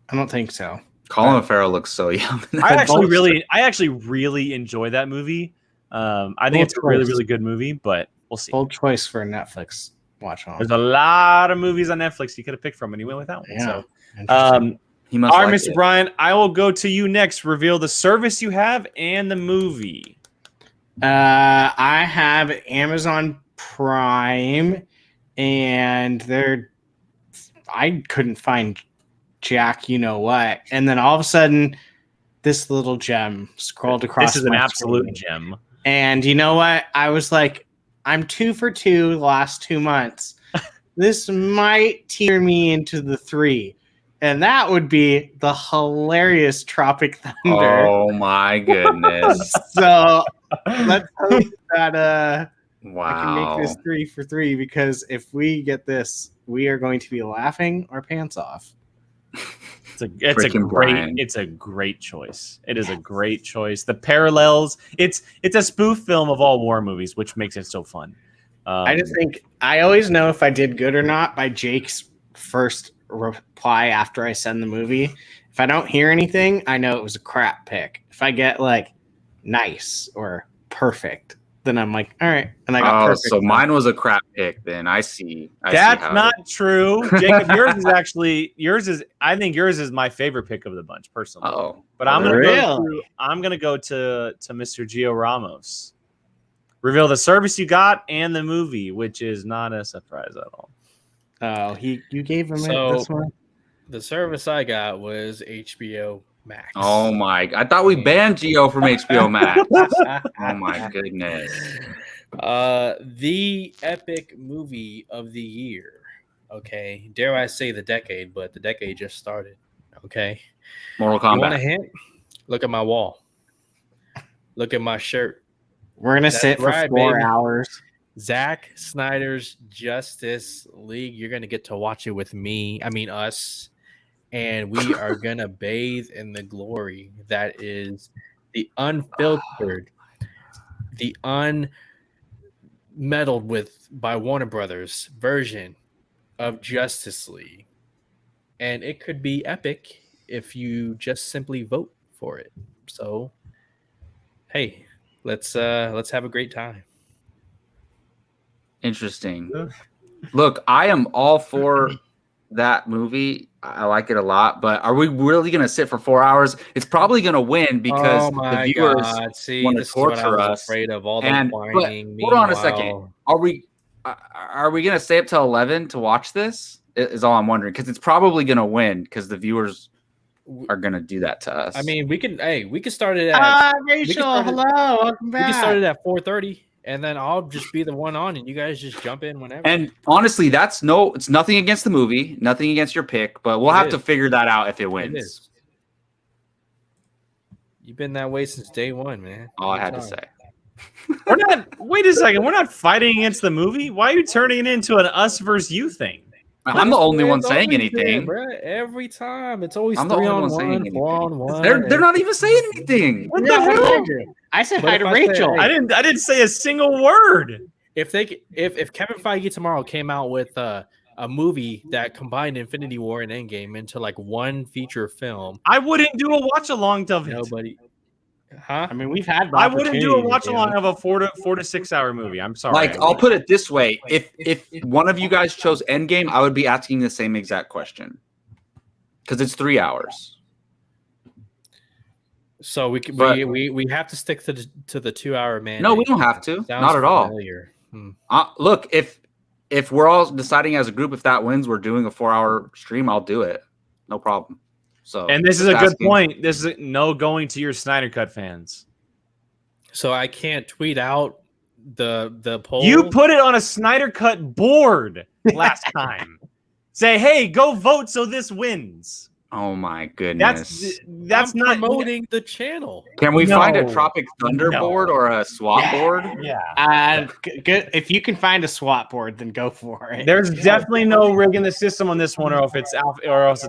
I don't think so. Colin Farrell looks so young. I actually really enjoy that movie. I think it's a really, really good movie, but we'll see. Bold choice for a Netflix watch on. There's a lot of movies on Netflix you could have picked from, and he went with that one. Yeah. So, he must all right, like Mr. Brian, I will go to you next. Reveal the service you have and the movie. I have Amazon Prime, and I couldn't find Jack, you know what, and then all of a sudden, this little gem scrolled across. This is an absolute gem. And you know what? I was like, I'm 2 for 2 the last 2 months. This might tear me into the 3. And that would be the hilarious Tropic Thunder. Oh my goodness. So let's hope that wow. I can make this 3 for 3, because if we get this, we are going to be laughing our pants off. It's a great choice. It is a great choice. The parallels, it's a spoof film of all war movies, which makes it so fun. I just think I always know if I did good or not by Jake's first reply after I send the movie. If I don't hear anything, I know it was a crap pick. If I get like nice or perfect, then I'm like, all right, and I got perfect. So mine was a crap pick. Then I see. That's not true, Jacob. Yours is. I think yours is my favorite pick of the bunch, personally. Oh, but I'm gonna go to Mr. Gio Ramos. Reveal the service you got and the movie, which is not a surprise at all. Oh, you gave him this one. The service I got was HBO Max. Oh my! I thought we banned Gio from HBO Max. Oh my goodness! The epic movie of the year. Okay, dare I say the decade? But the decade just started. Okay, Mortal Kombat. You want a hint? Look at my wall. Look at my shirt. We're gonna sit for 4 hours. Zack Snyder's Justice League. You're gonna get to watch it with me. I mean us. And we are going to bathe in the glory that is the unfiltered, the unmeddled with by Warner Brothers version of Justice League. And it could be epic if you just simply vote for it. So, hey, let's have a great time. Interesting. Look, I am all for that movie. I like it a lot, but are we really going to sit for 4 hours? It's probably going to win because the viewers want to torture us. Afraid of all the whining. Hold on a second. Are we going to stay up till 11 to watch this? Is all I'm wondering, because it's probably going to win because the viewers are going to do that to us. I mean, we can start it at Rachel. Hello, welcome back. We can start it at 4:30. And then I'll just be the one on, and you guys just jump in whenever. And honestly, it's nothing against the movie, nothing against your pick, but we'll have to figure that out if it wins. You've been that way since day one, man. All I had to say. We're not. Wait a second. We're not fighting against the movie. Why are you turning it into an us versus you thing? I'm the only one saying anything. Every time it's always I'm the 3 only on one saying 1, 4 on 1. They're not even saying anything. What the hell? I said hi to Rachel. I didn't say a single word. If Kevin Feige tomorrow came out with a movie that combined Infinity War and Endgame into like one feature film, I wouldn't do a watch along of it. Nobody. Huh? I mean, we've had. I wouldn't do a watch along of a 4 to 6 hour movie. I'm sorry. Like, I'll put it this way: if one of you guys chose Endgame, I would be asking the same exact question because it's 3 hours. So we have to stick to the 2 hour man. No, we don't have to. Not at all. Look, if we're all deciding as a group if that wins, we're doing a 4 hour stream. I'll do it. No problem. So, and this is a good point. This is no going to your Snyder Cut fans. So I can't tweet out the poll. You put it on a Snyder Cut board last time. Say, hey, go vote so this wins. Oh my goodness! That's not promoting the channel. Can we find a Tropic Thunder board or a SWAT board? Yeah. Good. If you can find a SWAT board, then go for it. There's definitely no rig in the system on this one, or else it's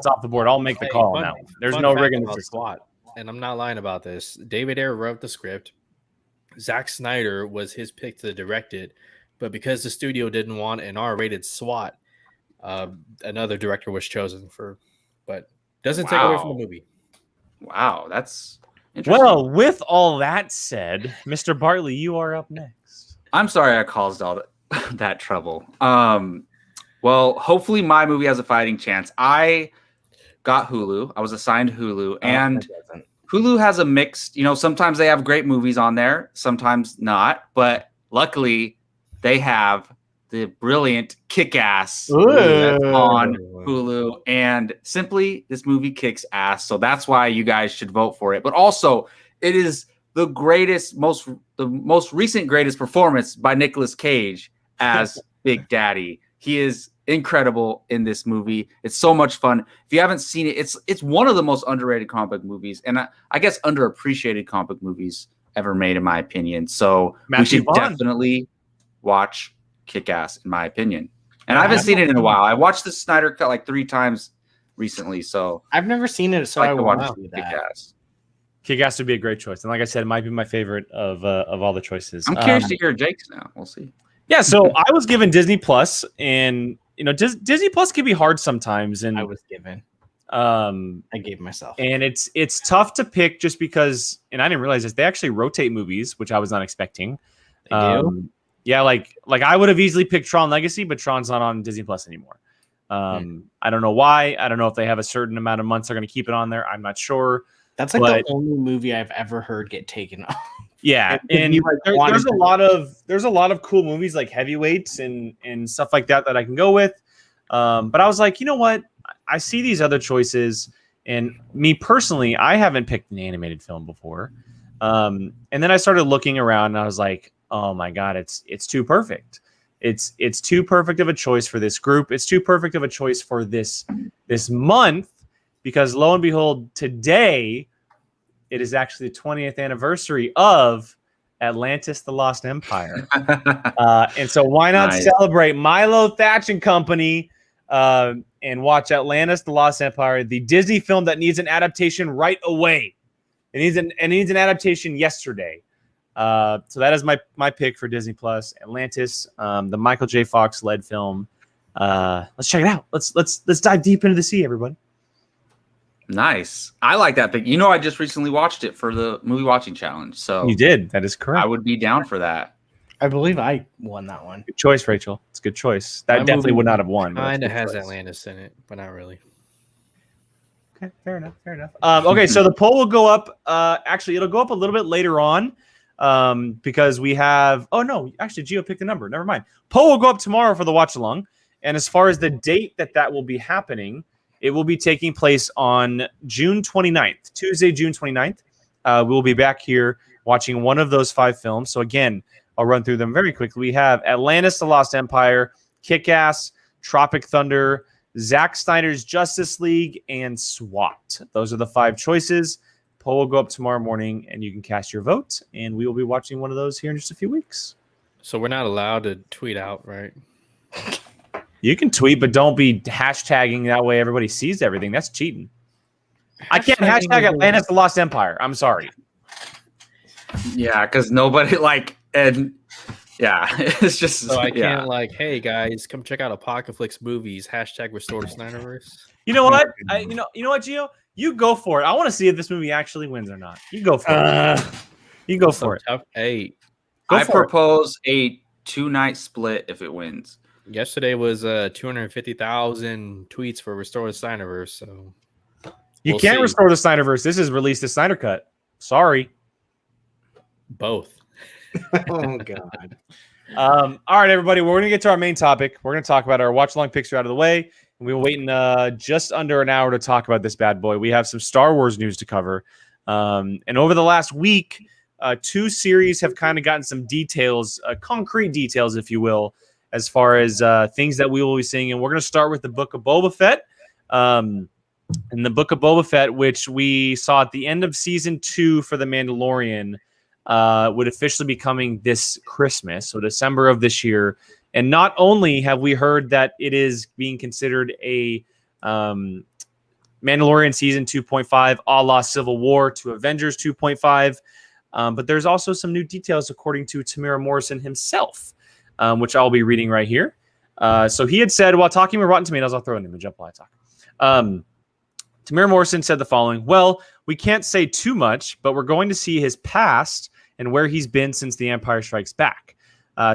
off the board. I'll make the call now. There's no rig in the system. SWAT, and I'm not lying about this. David Ayer wrote the script. Zack Snyder was his pick to direct it, but because the studio didn't want an R-rated SWAT, another director was chosen for. But doesn't take away from the movie. Wow, that's interesting. Well, with all that said, Mr. Bartley, you are up next. I'm sorry I caused all that trouble. Well, hopefully my movie has a fighting chance. I got Hulu. I was assigned Hulu, and Hulu has a mixed, sometimes they have great movies on there, sometimes not, but luckily they have the brilliant Kick-Ass on Hulu, and simply this movie kicks ass. So that's why you guys should vote for it. But also, it is the most recent greatest performance by Nicolas Cage as Big Daddy. He is incredible in this movie. It's so much fun. If you haven't seen it, it's one of the most underrated comic book movies, and I guess underappreciated comic book movies ever made, in my opinion. So we should definitely watch Kick-Ass, in my opinion. And I haven't seen it in a while. I watched the Snyder Cut like 3 times recently, so I've never seen it, so I want to see Kick-Ass. Kick-Ass would be a great choice, and like I said, it might be my favorite of all the choices. I'm curious to hear Jake's now. We'll see. Yeah, so I was given Disney Plus, and Disney Plus can be hard sometimes, and I was given. I gave myself, and it's tough to pick just because, and I didn't realize this. They actually rotate movies, which I was not expecting. Yeah, like I would have easily picked Tron Legacy, but Tron's not on Disney Plus anymore. I don't know why. I don't know if they have a certain amount of months they're going to keep it on there. I'm not sure. That's like the only movie I've ever heard get taken off. Yeah, and there's a lot of cool movies like Heavyweights and stuff like that I can go with. But I was like, you know what? I see these other choices, and me personally, I haven't picked an animated film before. And then I started looking around, and I was like, oh my god, it's too perfect. It's too perfect of a choice for this group. It's too perfect of a choice for this month, because lo and behold, today it is actually the 20th anniversary of Atlantis: The Lost Empire. And so why not celebrate Milo Thatch and Company and watch Atlantis: The Lost Empire, the Disney film that needs an adaptation right away. It needs an adaptation yesterday. So that is my pick for Disney Plus, Atlantis, the Michael J. Fox led film. Let's check it out. Let's dive deep into the sea, everybody. Nice. I like that pick. I just recently watched it for the movie watching challenge. So you did. That is correct. I would be down for that. I believe I won that one. Good choice, Rachel. It's a good choice. That definitely would not have won. Kind of has Atlantis in it, but not really. Okay, fair enough. Okay, so the poll will go up. Actually, it'll go up a little bit later on. Because we have, actually Gio picked a number. Never mind. Poll will go up tomorrow for the watch along. And as far as the date that will be happening, it will be taking place on June 29th, Tuesday, June 29th. We will be back here watching one of those 5 films. So again, I'll run through them very quickly. We have Atlantis: The Lost Empire, Kick-Ass, Tropic Thunder, Zack Snyder's Justice League, and SWAT. Those are the 5 choices. Poll will go up tomorrow morning, and you can cast your vote, and we will be watching one of those here in just a few weeks. So we're not allowed to tweet out, right? You can tweet, but don't be hashtagging that way everybody sees everything. That's cheating. I can't hashtag Atlantis: The Lost Empire. I'm sorry. Yeah, because nobody it's just so I can't hey guys, come check out Apocaflix movies. #Restore to Snyderverse. You know what? You know what, Gio? You go for it. I want to see if this movie actually wins or not. You go for it. You go for it. Hey, I propose a 2-night split if it wins. Yesterday was 250,000 tweets for Restore the Snyderverse. So you can't restore the Snyderverse. This is released the Snyder Cut. Sorry. Both. Oh God. All right, everybody. We're going to get to our main topic. We're going to talk about our watch along picks out of the way. And we were waiting just under an hour to talk about this bad boy. We have some Star Wars news to cover. And over the last week, 2 series have kind of gotten some details, concrete details, if you will, as far as things that we will be seeing. And we're going to start with the Book of Boba Fett. And the Book of Boba Fett, which we saw at the end of season 2 for The Mandalorian, would officially be coming this Christmas, so December of this year. And not only have we heard that it is being considered a Mandalorian season 2.5 a la Civil War to Avengers 2.5, but there's also some new details according to Tamara Morrison himself, which I'll be reading right here. So he had said, while talking with Rotten Tomatoes, I'll throw an image up while I talk. Tamara Morrison said the following: well, we can't say too much, but we're going to see his past and where he's been since The Empire Strikes Back.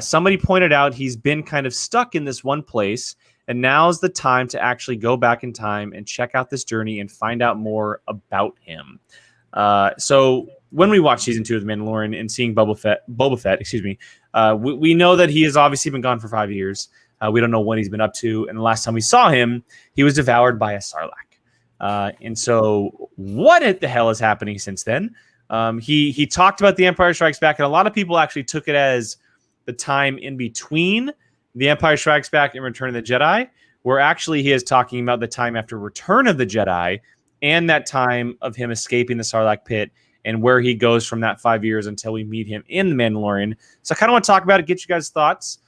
Somebody pointed out he's been kind of stuck in this one place, and now's the time to actually go back in time and check out this journey and find out more about him. So when we watch season 2 of The Mandalorian and seeing Boba Fett, we know that he has obviously been gone for 5 years. We don't know what he's been up to, and the last time we saw him, he was devoured by a Sarlacc. And so what the hell is happening since then? He talked about The Empire Strikes Back, and a lot of people actually took it as the time in between The Empire Strikes Back and Return of the Jedi, where actually he is talking about the time after Return of the Jedi and that time of him escaping the Sarlacc pit and where he goes from that 5 years until we meet him in The Mandalorian. So I kind of want to talk about it, get you guys' thoughts,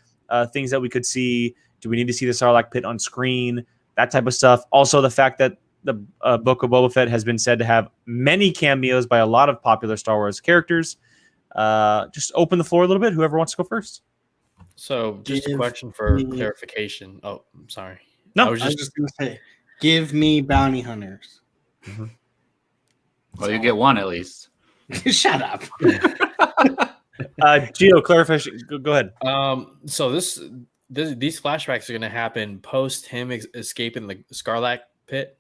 things that we could see. Do we need to see the Sarlacc pit on screen? That type of stuff. Also, the fact that the Book of Boba Fett has been said to have many cameos by a lot of popular Star Wars characters. Just open the floor a little bit. Whoever wants to go first. So, just a question for clarification. Oh, I'm sorry. No, I was just going to say, give me bounty hunters. Well, you get one at least. Shut up. Gio, clarification. Go ahead. So these flashbacks are going to happen post him escaping the Scarlet Pit.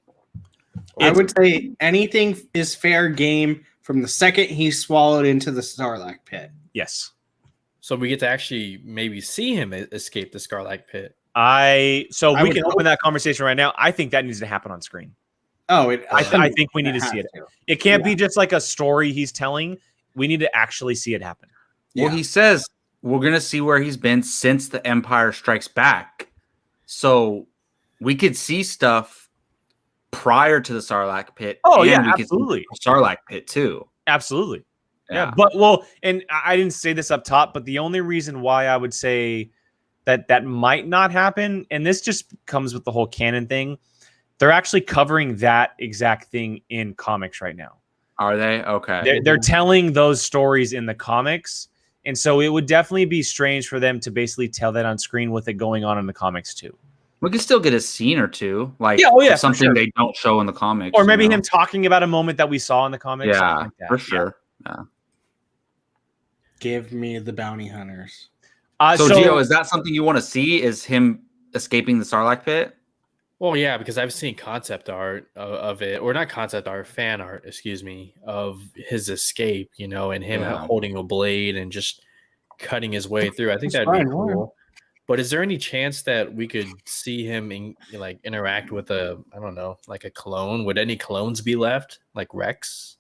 I would say anything is fair game from the second he swallowed into the Sarlacc pit. Yes. So we get to actually maybe see him escape the Scarlet Pit. We can open that conversation right now. I think that needs to happen on screen. Oh, I think we need to see it. It can't be just like a story he's telling. We need to actually see it happen. Well, he says we're going to see where he's been since the Empire Strikes Back. So we could see stuff prior to the Sarlacc Pit. Oh, and yeah, we absolutely. Could see the Sarlacc Pit, too. Absolutely. Yeah. But, and I didn't say this up top, but the only reason why I would say that might not happen, and this just comes with the whole canon thing, they're actually covering that exact thing in comics right now. Are they? Okay. They're telling those stories in the comics, and so it would definitely be strange for them to basically tell that on screen with it going on in the comics too. We could still get a scene or two, like something they don't show in the comics. Or maybe him talking about a moment that we saw in the comics. Yeah, like that. For sure. Yeah. Give me the bounty hunters. So, Gio, is that something you want to see? Is him escaping the Sarlacc Pit? Well, yeah, because I've seen concept art of it, or not concept art, fan art, excuse me, of his escape, and him holding a blade and just cutting his way through. I think that'd be cool. But is there any chance that we could see him interact with a clone? Would any clones be left, like Rex?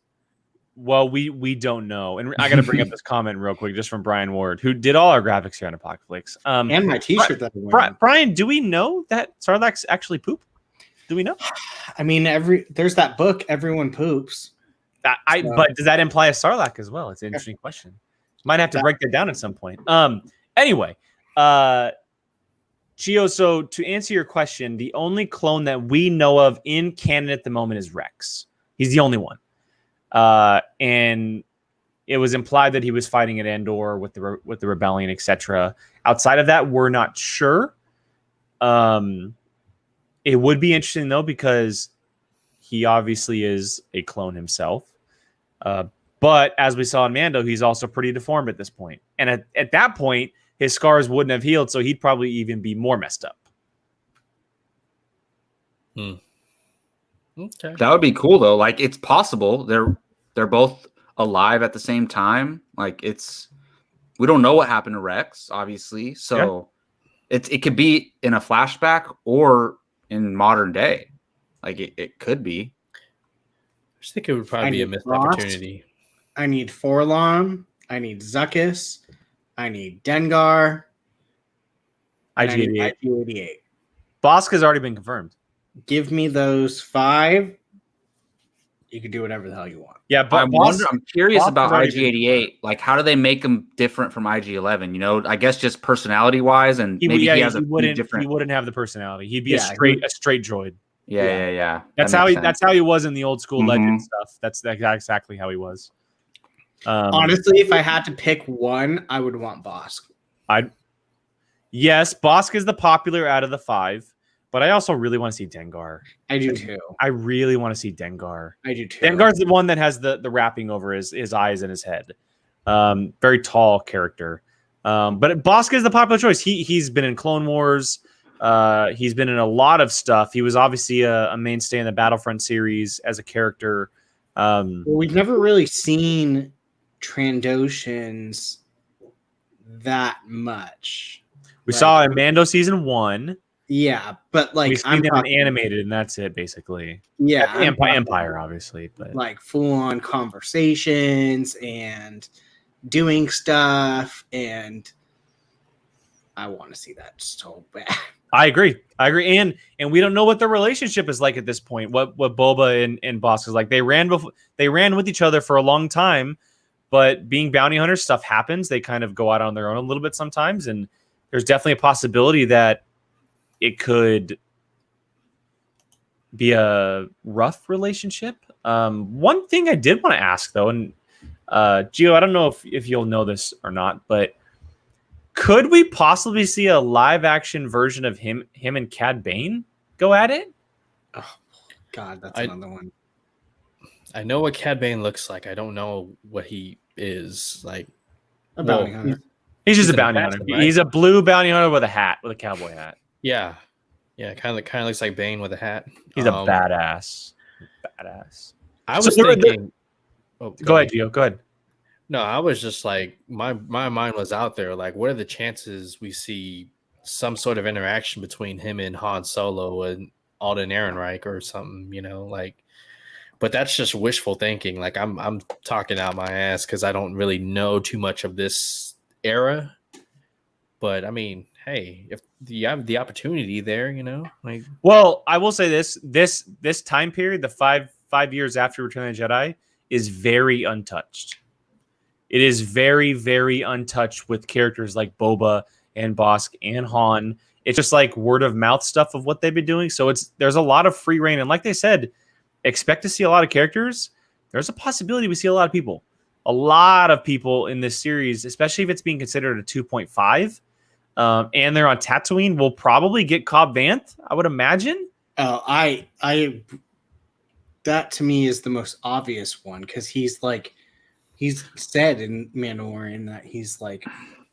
Well, we don't know, and I got to bring up this comment real quick, just from Brian Ward, who did all our graphics here on Apocaflix, and my T-shirt that I wear. Brian, do we know that Sarlaccs actually poop? Do we know? I mean, there's that book, Everyone Poops. But does that imply a Sarlacc as well? It's an interesting question. Might have to break that down at some point. Anyway, Gio, so to answer your question, the only clone that we know of in canon at the moment is Rex. He's the only one. And it was implied that he was fighting at Endor with the rebellion, etc. Outside of that, we're not sure. It would be interesting though, because he obviously is a clone himself. But as we saw in Mando, he's also pretty deformed at this point. And at that point, his scars wouldn't have healed, so he'd probably even be more messed up. Okay. That would be cool though. Like, it's possible they're both alive at the same time. Like, we don't know what happened to Rex, obviously. So it could be in a flashback or in modern day. Like, it could be. I just think it would probably be a missed opportunity. I need Forlon. I need Zuckuss. I need Dengar. IG-88. Bosk has already been confirmed. Give me those 5. You can do whatever the hell you want. Yeah, but I'm curious about IG-88. Like, how do they make him different from IG-11? I guess just personality-wise, and he wouldn't have the personality. He'd be a straight droid. Yeah. That's how he was in the old school Legend stuff. That's exactly how he was. Honestly, if I had to pick one, I would want Bosk. Yes, Bosk is the popular out of the 5. But I also really want to see Dengar. I do too. I really want to see Dengar. I do too. Dengar's the one that has the wrapping over his eyes and his head. Very tall character. But Bosk is the popular choice. He's been in Clone Wars. He's been in a lot of stuff. He was obviously a mainstay in the Battlefront series as a character. We've never really seen Trandoshans that much. We saw in Mando season 1. Yeah, but like I'm them animated, and that's it basically. Yeah, Empire, obviously, but like full-on conversations and doing stuff, and I want to see that so bad. I agree, and we don't know what their relationship is like at this point. What Boba and Bosk is like. They ran with each other for a long time, but being bounty hunters, stuff happens. They kind of go out on their own a little bit sometimes, and there's definitely a possibility that it could be a rough relationship. One thing I did want to ask, though, and Gio, I don't know if you'll know this or not, but could we possibly see a live-action version of him and Cad Bane go at it? Oh, God, that's another one. I know what Cad Bane looks like. I don't know what he is like. A bounty hunter. He's just He's a bounty an hunter. assassin, right? He's a blue bounty hunter with a hat, with a cowboy hat. Yeah, kind of looks like Bane with a hat. He's a badass. I was thinking. Go ahead, Gio. Go ahead. No, I was just like my mind was out there. Like, what are the chances we see some sort of interaction between him and Han Solo and Alden Ehrenreich or something? You know, like. But that's just wishful thinking. Like I'm talking out my ass because I don't really know too much of this era. But I mean, hey, if you have the opportunity there, you know, like. Well, I will say this time period, the five years after Return of the Jedi, is very untouched. It is very, very untouched with characters like Boba and Bosk and Han. It's just like word of mouth stuff of what they've been doing. So there's a lot of free reign, and like they said, expect to see a lot of characters. There's a possibility we see a lot of people. A lot of people in this series, especially if it's being considered a 2.5, and they're on Tatooine, will probably get Cobb Vanth, I would imagine. Oh, I that to me is the most obvious one because he's said in Mandalorian that he's like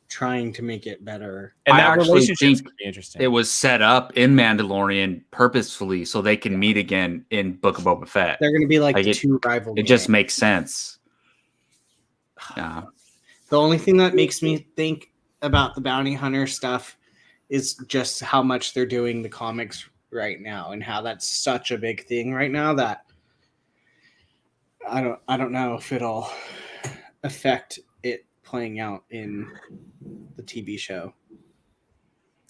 trying to make it better. And I that actually relationship think would be interesting. it was set up in Mandalorian purposefully so they can meet again in Book of Boba Fett. They're going to be like it, two rival. It just makes sense. Yeah. The only thing that makes me think about the bounty hunter stuff is just how much they're doing the comics right now and how that's such a big thing right now that I don't know if it'll affect it playing out in the TV show.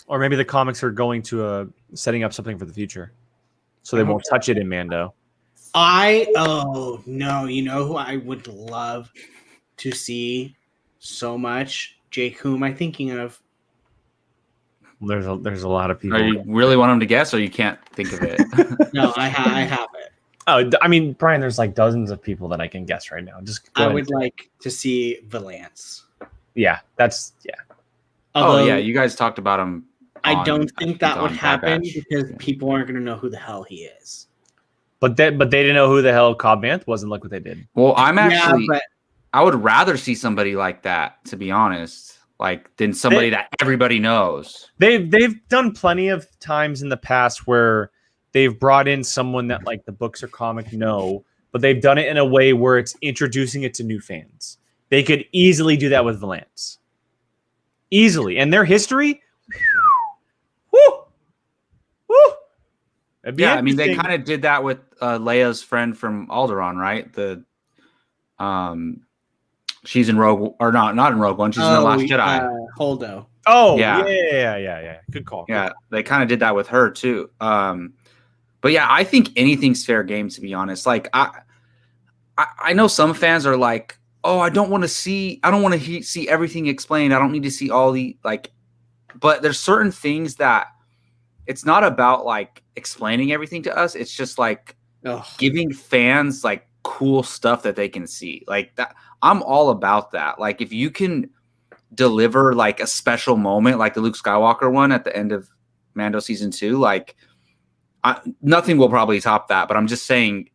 Or maybe the comics are going to setting up something for the future. So they won't touch it in Mando. Oh no, you know who I would love to see so much? Jake, who am I thinking of? There's a lot of people. Are you really want them to guess, or you can't think of it? No, I have it. Oh, I mean, Brian, there's like dozens of people that I can guess right now. Just go I ahead. would like to see Valance. Yeah, that's yeah. Although, oh yeah, you guys talked about him. I don't think that would on Bad happen Batch. because people aren't going to know who the hell he is. But they didn't know who the hell Cobb Vanth was, and look what they did. Well, I'm actually. but I would rather see somebody like that, to be honest, than somebody that everybody knows. They've done plenty of times in the past where they've brought in someone that like the books or comic know, but they've done it in a way where it's introducing it to new fans. They could easily do that with Valance. Easily. And their history, whoo. Yeah, I mean, they kind of did that with Leia's friend from Alderaan, right? She's in Rogue, or not in Rogue One. She's in The Last Jedi. Holdo. Oh, Yeah. yeah. Good call. Yeah, they kind of did that with her too. But yeah, I think anything's fair game, to be honest. Like I know some fans are like, oh, I don't want to see everything explained. I don't need to see all the but there's certain things that it's not about like explaining everything to us. It's just like giving fans like cool stuff that they can see. Like that, I'm all about that. Like if you can deliver like a special moment, like the Luke Skywalker one at the end of Mando season 2, like nothing will probably top that. But I'm just saying,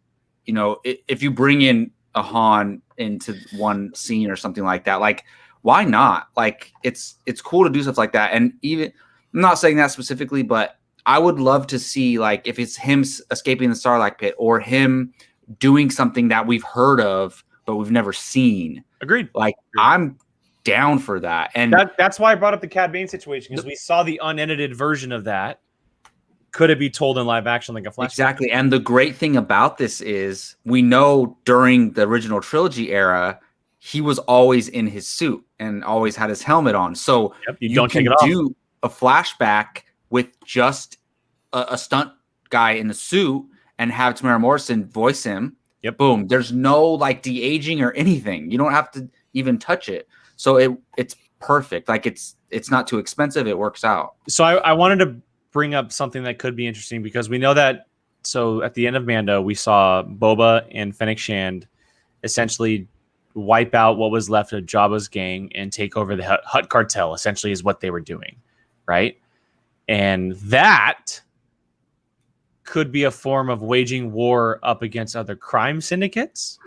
you know, if you bring in a Han into one scene or something like that, like why not? Like it's cool to do stuff like that. And even I'm not saying that specifically, but I would love to see like if it's him escaping the Sarlacc pit or him doing something that we've heard of but we've never seen. Agreed. Like I'm down for that. And that's why I brought up the Cad Bane situation, because we saw the unedited version of that. Could it be told in live action like a flashback? Exactly. And the great thing about this is we know during the original trilogy era, he was always in his suit and always had his helmet on. So you don't take it off. Do a flashback with just a stunt guy in the suit and have Tamara Morrison voice him. Yep. Boom. There's no like de-aging or anything. You don't have to even touch it. So it's perfect. Like it's not too expensive. It works out. So I wanted to bring up something that could be interesting, because we know that. So at the end of Mando, we saw Boba and Fennec Shand essentially wipe out what was left of Jabba's gang and take over the Hutt cartel, essentially is what they were doing. Right. And that could be a form of waging war up against other crime syndicates.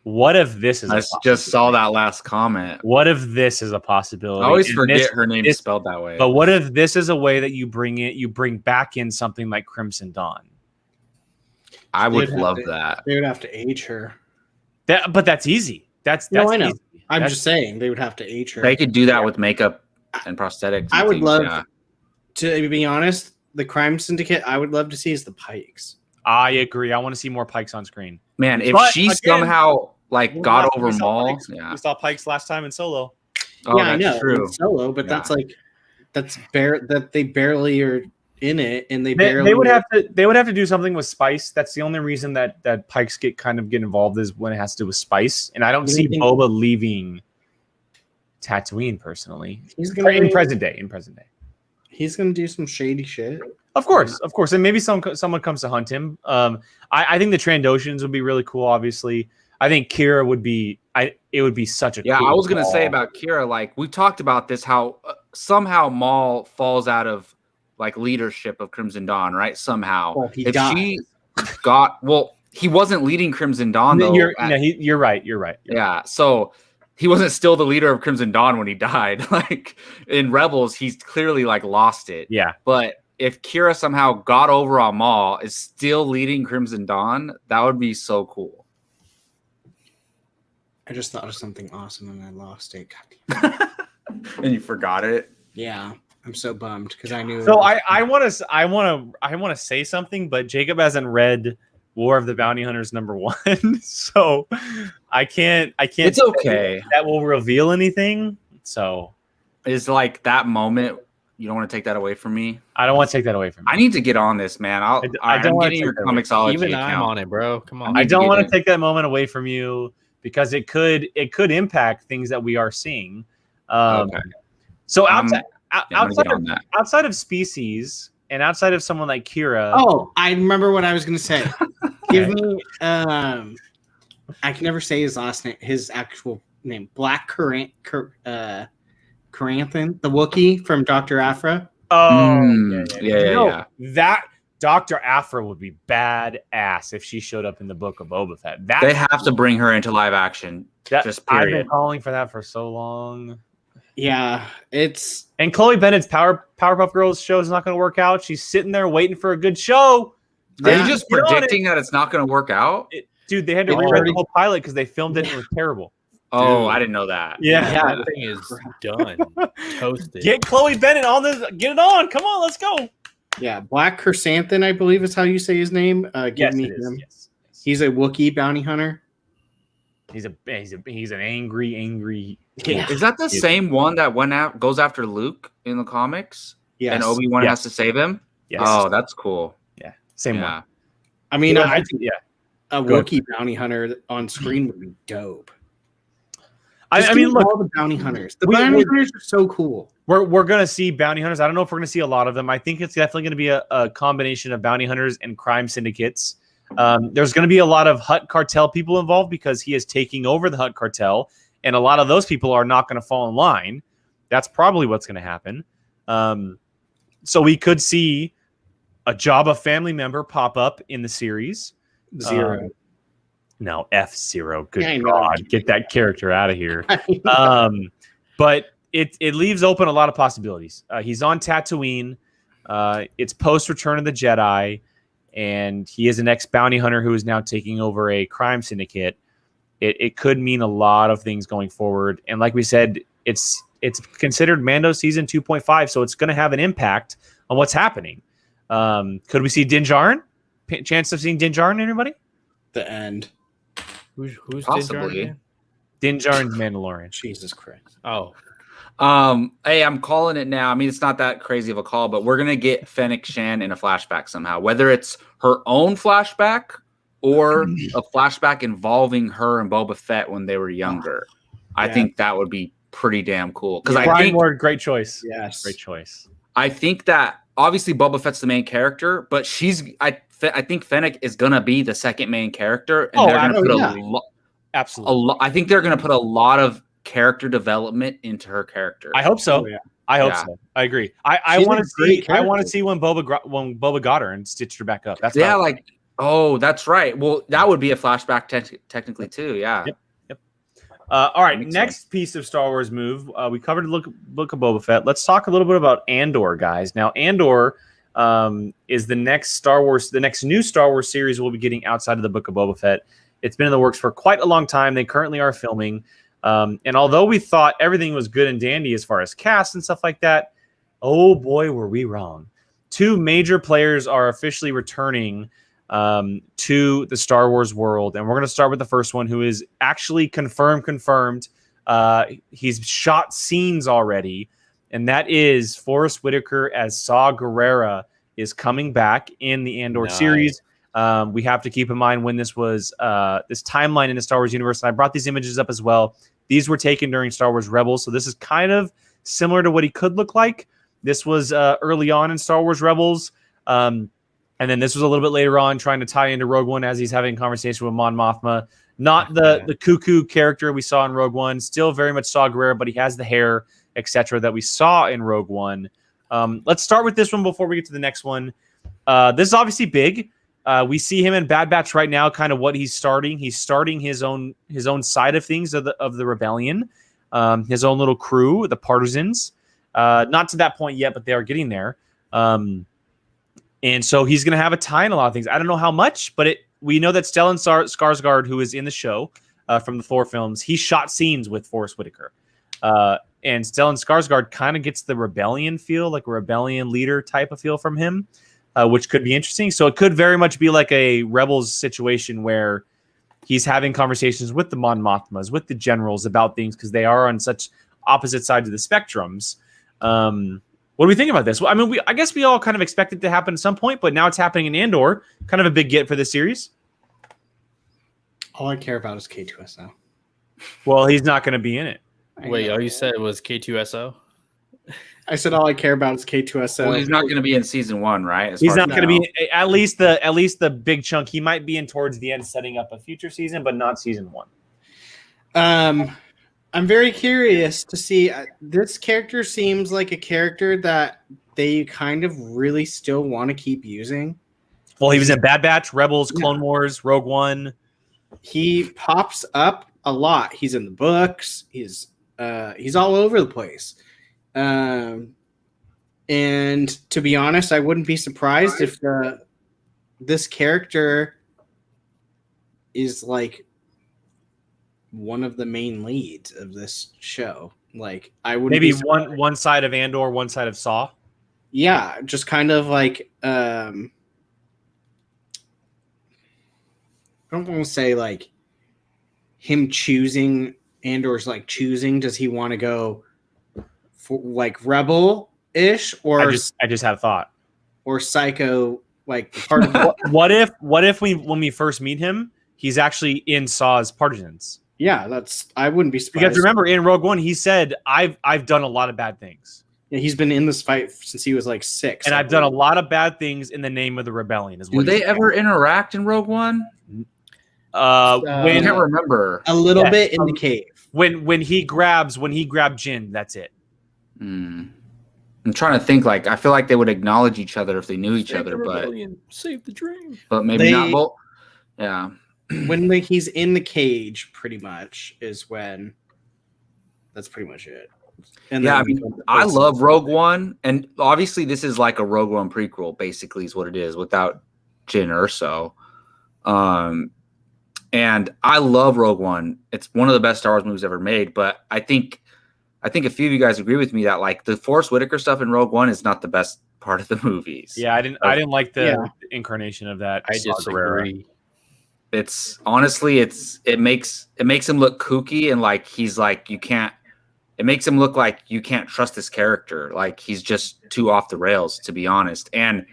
What if this is? I just saw that last comment. What if this is a possibility? I always forget her name is spelled that way. But what if this is a way that you bring back in something like Crimson Dawn? I would love that. They would have to age her. But that's easy. That's I know. easy. I'm just saying they would have to age her. They could do that with makeup and prosthetics. I would love to be honest. The crime syndicate I would love to see is the Pikes. I agree. I want to see more Pikes on screen. Man, if she somehow got over Maul, we saw Pikes last time in Solo. Oh, yeah, I know. True. In Solo, but that's that they barely are in it, and they would have to do something with spice. That's the only reason that Pikes get involved is when it has to do with spice, and I don't see Boba leaving Tatooine personally. He's gonna in present day. He's gonna do some shady shit. Of course, and maybe someone comes to hunt him. I think the Trandoshans would be really cool. Obviously, I think Kira would be. It would be such a cool I was gonna say about Kira. Like we talked about this, how somehow Maul falls out of like leadership of Crimson Dawn, right? Somehow, well, he wasn't leading Crimson Dawn though. You're right. Yeah, so. He wasn't still the leader of Crimson Dawn when he died. Like in Rebels, he's clearly like lost it. Yeah. But if Kira somehow got over on Maul, is still leading Crimson Dawn, that would be so cool. I just thought of something awesome and I lost it. And you forgot it. Yeah, I'm so bummed because I knew. So I want to say something, but Jacob hasn't read War of the Bounty Hunters #1, so I can't. It's okay. That will reveal anything. So it's like that moment. You don't want to take that away from me. I don't want to take that away from you. I need to get on this, man. I'm getting your Comixology Even account. I'm on it, bro. Come on. I don't want to take that moment away from you because it could impact things that we are seeing. Okay. So outside of species. And outside of someone like Kira, I remember what I was going to say. Give me, I can never say his last name, his actual name, Black Caranthan, the Wookiee from Dr. Aphra. Yeah. That Dr. Aphra would be badass if she showed up in the book of Boba Fett. They have to bring her into live action. Just period. I've been calling for that for so long. Yeah, and Chloe Bennett's Powerpuff Girls show is not going to work out. She's sitting there waiting for a good show. Are you just predicting that it's not going to work out? Dude, they had to rewrite the whole pilot because they filmed it and it was terrible. Oh, Dude. I didn't know that. Yeah, that thing is done. Toasted. Get Chloe Bennett on this. Get it on. Come on, let's go. Yeah, Black Chrysanthemum, I believe is how you say his name. Yes, it is. Yes. He's a Wookiee bounty hunter. He's an angry. Yeah. Is that the same one that goes after Luke in the comics? Yes. And Obi-Wan has to save him? Yes. Oh, that's cool. Yeah. Same one. I mean, I think a Wookiee bounty hunter on screen would be dope. I mean, look, all the bounty hunters. The bounty hunters are so cool. We're gonna see bounty hunters. I don't know if we're gonna see a lot of them. I think it's definitely gonna be a combination of bounty hunters and crime syndicates. There's gonna be a lot of Hutt cartel people involved because he is taking over the Hutt cartel, and a lot of those people are not gonna fall in line. That's probably what's gonna happen. So we could see a Jabba family member pop up in the series. Zero. No, F-Zero. Good God. Get that character out of here. But it leaves open a lot of possibilities. He's on Tatooine. It's post-Return of the Jedi. And he is an ex-bounty hunter who is now taking over a crime syndicate. It could mean a lot of things going forward. And like we said, it's considered Mando Season 2.5, so it's going to have an impact on what's happening. Could we see Din Djarin? Chance of seeing Din Djarin, anybody? The end. Who's possibly Din Djarin's Mandalorian? Jesus Christ! Oh, hey, I'm calling it now. I mean, it's not that crazy of a call, but we're gonna get Fennec Shan in a flashback somehow, whether it's her own flashback or a flashback involving her and Boba Fett when they were younger. I think that would be pretty damn cool. Because I think great choice. Yes, great choice. I think that obviously Boba Fett's the main character, but I think Fennec is gonna be the second main character, and they're gonna put absolutely. I think they're gonna put a lot of character development into her character. I hope so. I hope so. I agree. I want to see. I want to see when Boba got her and stitched her back up. That's Oh, that's right. Well, that would be a flashback technically too. Yeah. Yep. All right, Makes next sense. piece of Star Wars move. We covered Book of Boba Fett. Let's talk a little bit about Andor, guys. Now, Andor is the next new Star Wars series we'll be getting outside of the Book of Boba Fett. It's been in the works for quite a long time. They currently are filming. And although we thought everything was good and dandy as far as cast and stuff like that, oh boy, were we wrong. 2 major players are officially returning to the Star Wars world, and we're going to start with the first one, who is actually confirmed. He's shot scenes already, and that is Forrest Whitaker as Saw Gerrera is coming back in the Andor series. We have to keep in mind when this was this timeline in the Star Wars universe, and I brought these images up as well. These were taken during Star Wars Rebels, so this is kind of similar to what he could look like. This was early on in Star Wars Rebels. And then this was a little bit later on, trying to tie into Rogue One as he's having a conversation with Mon Mothma. Not the cuckoo character we saw in Rogue One. Still very much Saw Gerrera, but he has the hair, etc., that we saw in Rogue One. Let's start with this one before we get to the next one. This is obviously big. We see him in Bad Batch right now, kind of what he's starting. He's starting his own side of things of the rebellion, his own little crew, the partisans. Not to that point yet, but they are getting there. And so he's going to have a tie in a lot of things. I don't know how much, but we know that Stellan Skarsgård, who is in the show from the 4 films, he shot scenes with Forrest Whitaker. And Stellan Skarsgård kind of gets the rebellion feel, like a rebellion leader type of feel from him, which could be interesting. So it could very much be like a Rebels situation where he's having conversations with the Mon Mothmas, with the generals about things, because they are on such opposite sides of the spectrums. What do we think about this? Well, I mean, I guess we all kind of expect it to happen at some point, but now it's happening in Andor. Kind of a big get for this series. All I care about is K2SO. Well, he's not going to be in it. Wait, all you said was K2SO? I said all I care about is K2SO. Well, he's not going to be in season 1, right? He's not going to be at least the big chunk. He might be in towards the end, setting up a future season, but not season 1. I'm very curious to see. This character seems like a character that they kind of really still want to keep using. Well, he was in Bad Batch, Rebels, Clone Wars, Rogue One. He pops up a lot. He's in the books. He's all over the place. And to be honest, I wouldn't be surprised if this character is like one of the main leads of this show. Like, I would maybe one side of Andor, one side of Saw. Yeah, just kind of like I don't want to say like him choosing. Andor's like choosing. Does he want to go for like rebel-ish, or I just had a thought, or psycho? Like part of what if when we first meet him, he's actually in Saw's partisans? Yeah, I wouldn't be surprised. Because remember, in Rogue One, he said, I've done a lot of bad things. Yeah, he's been in this fight since he was like 6. And I've done a lot of bad things in the name of the rebellion. Do they ever interact in Rogue One? I can't remember. A little bit in the cave. When he grabbed Jin, that's it. I'm trying to think. Like, I feel like they would acknowledge each other if they knew each other, but save the dream. But maybe not both. Yeah. When he's in the cage, pretty much is when. That's pretty much it. And yeah, I mean, I love Rogue One, and obviously this is like a Rogue One prequel, basically, is what it is, without Jyn Erso. And I love Rogue One. It's one of the best Star Wars movies ever made. But I think a few of you guys agree with me that like the Forrest Whitaker stuff in Rogue One is not the best part of the movies. Yeah, I didn't like the incarnation of that. I disagree. It's honestly, it makes him look kooky, and like he's like it makes him look like you can't trust this character. Like he's just too off the rails, to be honest. And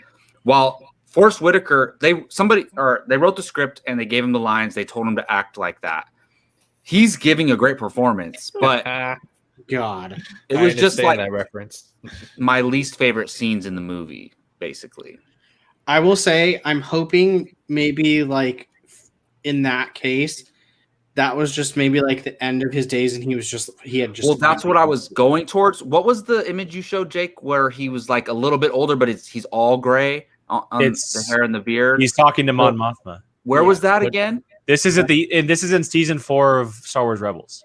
while Forrest Whitaker, they wrote the script and they gave him the lines, they told him to act like that. He's giving a great performance, but God, it was just like that reference. My least favorite scenes in the movie, basically. I will say I'm hoping maybe like in that case, that was just maybe like the end of his days, and he had just. Well, that's what I was going towards. What was the image you showed, Jake, where he was like a little bit older, but he's all gray on It's- the hair and the beard. He's talking to Mon Mothma. Where was that again? This is this is in season 4 of Star Wars Rebels.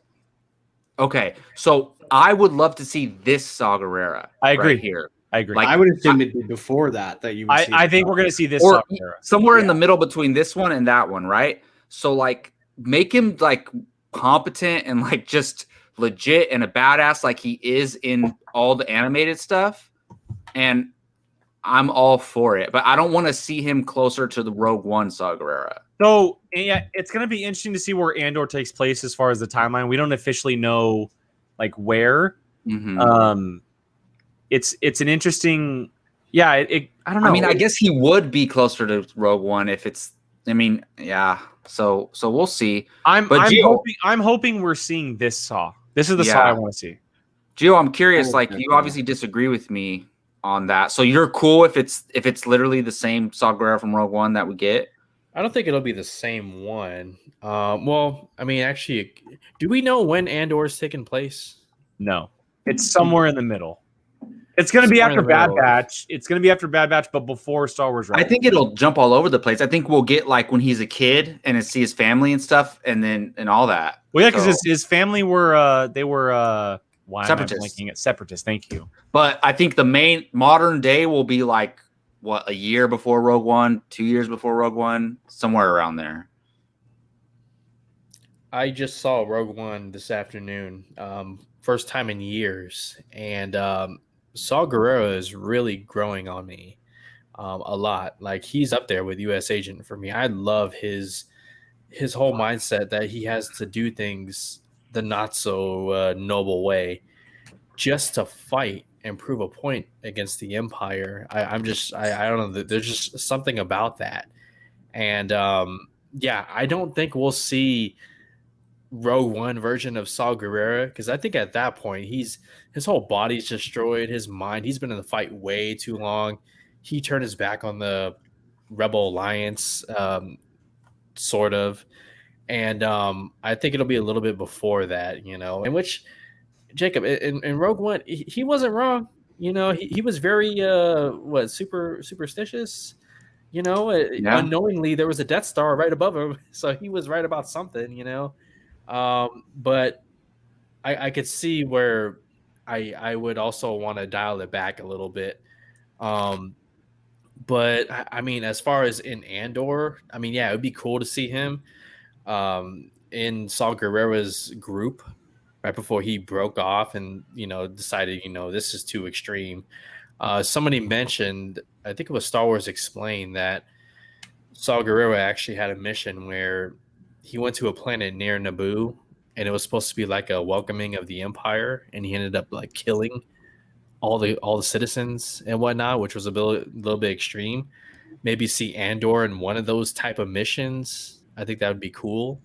Okay, so I would love to see this Saw Gerrera. I agree. right here. I agree. Like, I would assume it'd be before that you would see. I think we're gonna see this or Saw Gerrera. somewhere in the middle between this one and that one, right? So like make him like competent and like just legit and a badass like he is in all the animated stuff. And I'm all for it, but I don't want to see him closer to the Rogue One Saw Gerrera. So yeah, it's gonna be interesting to see where Andor takes place as far as the timeline. We don't officially know like where. Mm-hmm. It's an interesting. Yeah, I don't know. I mean, I guess he would be closer to Rogue One if it's. I mean, yeah. So we'll see. I'm Gio, hoping we're seeing this Saw. This is the Yeah. Saw I want to see. Gio, I'm curious. Like, you obviously disagree with me on that. So you're cool if it's literally the same Saw Gerrera from Rogue One that we get. I don't think it'll be the same one. Well, I mean, actually, do we know when Andor's taking place? No, it's somewhere in the middle. It's going to be after Bad Batch. It's going to be after Bad Batch, but before Star Wars Rebels. I think it'll jump all over the place. I think we'll get like when he's a kid and see his family and stuff, and all that. Well, yeah, because his family were why Separatists. am I blanking it? Separatists. Thank you. But I think the main modern day will be like what, a year before Rogue One, 2 years before Rogue One, somewhere around there. I just saw Rogue One this afternoon, first time in years, and Saw Gerrera is really growing on me a lot. Like, he's up there with U.S. Agent for me. I love his whole mindset that he has to do things the not so noble way just to fight and prove a point against the Empire. I don't know. There's just something about that, and yeah, I don't think we'll see Rogue One version of Saw Gerrera, because I think at that point his whole body's destroyed, his mind. He's been in the fight way too long. He turned his back on the Rebel Alliance, sort of, and I think it'll be a little bit before that, in which Jacob in Rogue One he wasn't wrong. He was very superstitious. Unknowingly there was a Death Star right above him, so he was right about something. But I could see where I would also want to dial it back a little bit. But I mean, as far as in Andor, I mean, yeah, it would be cool to see him in Saw Gerrera's group right before he broke off and decided this is too extreme. Somebody mentioned, I think it was Star Wars Explained, that Saw Gerrera actually had a mission where he went to a planet near Naboo, and it was supposed to be like a welcoming of the Empire, and he ended up like killing all the citizens and whatnot, which was a little bit extreme. Maybe see Andor in one of those type of missions. I think that would be cool.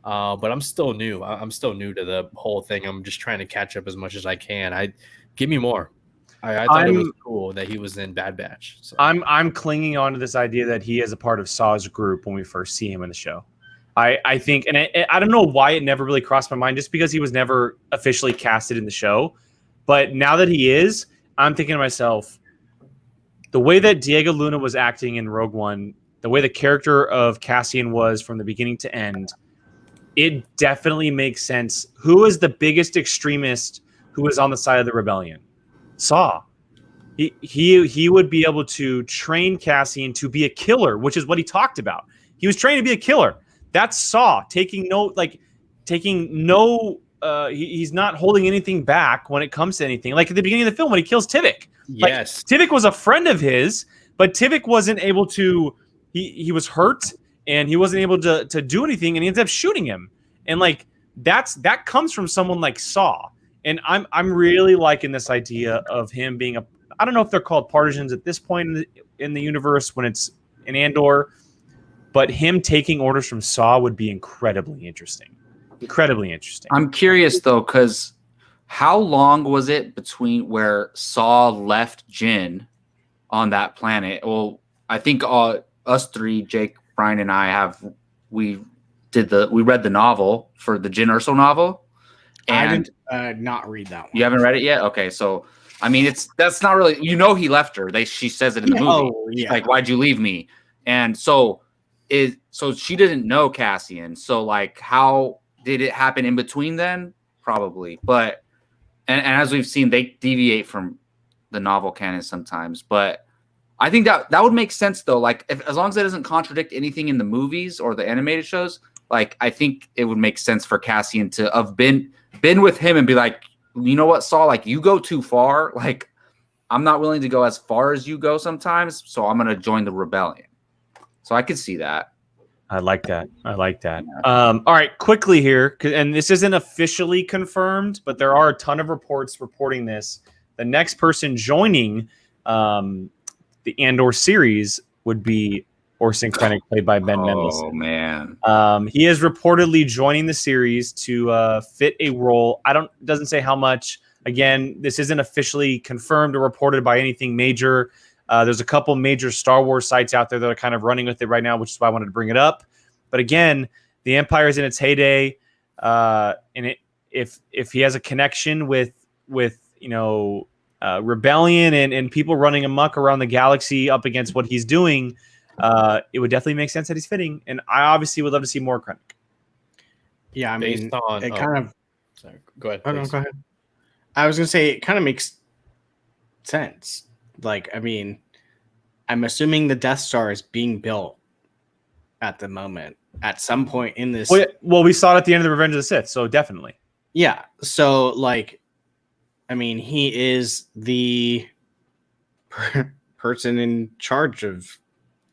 But I'm still new. I'm still new to the whole thing. I'm just trying to catch up as much as I can. Give me more. I thought it was cool that he was in Bad Batch. So. I'm clinging on to this idea that he is a part of Saw's group when we first see him in the show. I think, and I don't know why it never really crossed my mind, just because he was never officially casted in the show. But now that he is, I'm thinking to myself, the way that Diego Luna was acting in Rogue One, the way the character of Cassian was from the beginning to end, it definitely makes sense. Who is the biggest extremist who was on the side of the rebellion? Saw. He would be able to train Cassian to be a killer, which is what he talked about. He was trained to be a killer. That's Saw, taking no. He's not holding anything back when it comes to anything. Like at the beginning of the film when he kills Tivik. Yes. Like, Tivik was a friend of his, but Tivik wasn't able to. He was hurt and he wasn't able to do anything, and he ends up shooting him. And like that comes from someone like Saw. And I'm really liking this idea of him being I don't know if they're called partisans at this point in the universe when it's in Andor, but him taking orders from Saw would be incredibly interesting. Incredibly interesting. I'm curious though, because how long was it between where Saw left Jin on that planet? Well, I think us three, Jake, Brian, and I we read the novel for the Jyn Erso novel. And I did not read that one. You haven't read it yet? Okay, so I mean, that's not really, he left her. She says it in the movie. Oh, yeah. She's like, why'd you leave me? And so she didn't know Cassian. So like, how did it happen in between then? Probably. But and as we've seen, they deviate from the novel canon sometimes. But I think that would make sense though. Like, as long as it doesn't contradict anything in the movies or the animated shows, like I think it would make sense for Cassian to have been with him and be like, you know what, Saul, like you go too far. Like, I'm not willing to go as far as you go sometimes, so I'm going to join the rebellion. So I could see that. I like that. All right, quickly here, and this isn't officially confirmed, but there are a ton of reports reporting this. The next person joining the Andor series would be Orson Krennic, played by Ben Mendelsohn. Oh, man. He is reportedly joining the series to fit a role. Doesn't say how much. Again, this isn't officially confirmed or reported by anything major. There's a couple major Star Wars sites out there that are kind of running with it right now, which is why I wanted to bring it up. But again, the Empire is in its heyday, and if he has a connection with rebellion and people running amok around the galaxy up against what he's doing, it would definitely make sense that he's fitting. And I obviously would love to see more Krennic. Yeah, I mean, it kind of. Sorry, go ahead. Oh, no, go ahead. I was gonna say it kind of makes sense. Like, I mean, I'm assuming the Death Star is being built at the moment. At some point in this, well, we saw it at the end of the Revenge of the Sith, so definitely. Yeah. So, like, I mean, he is the person in charge of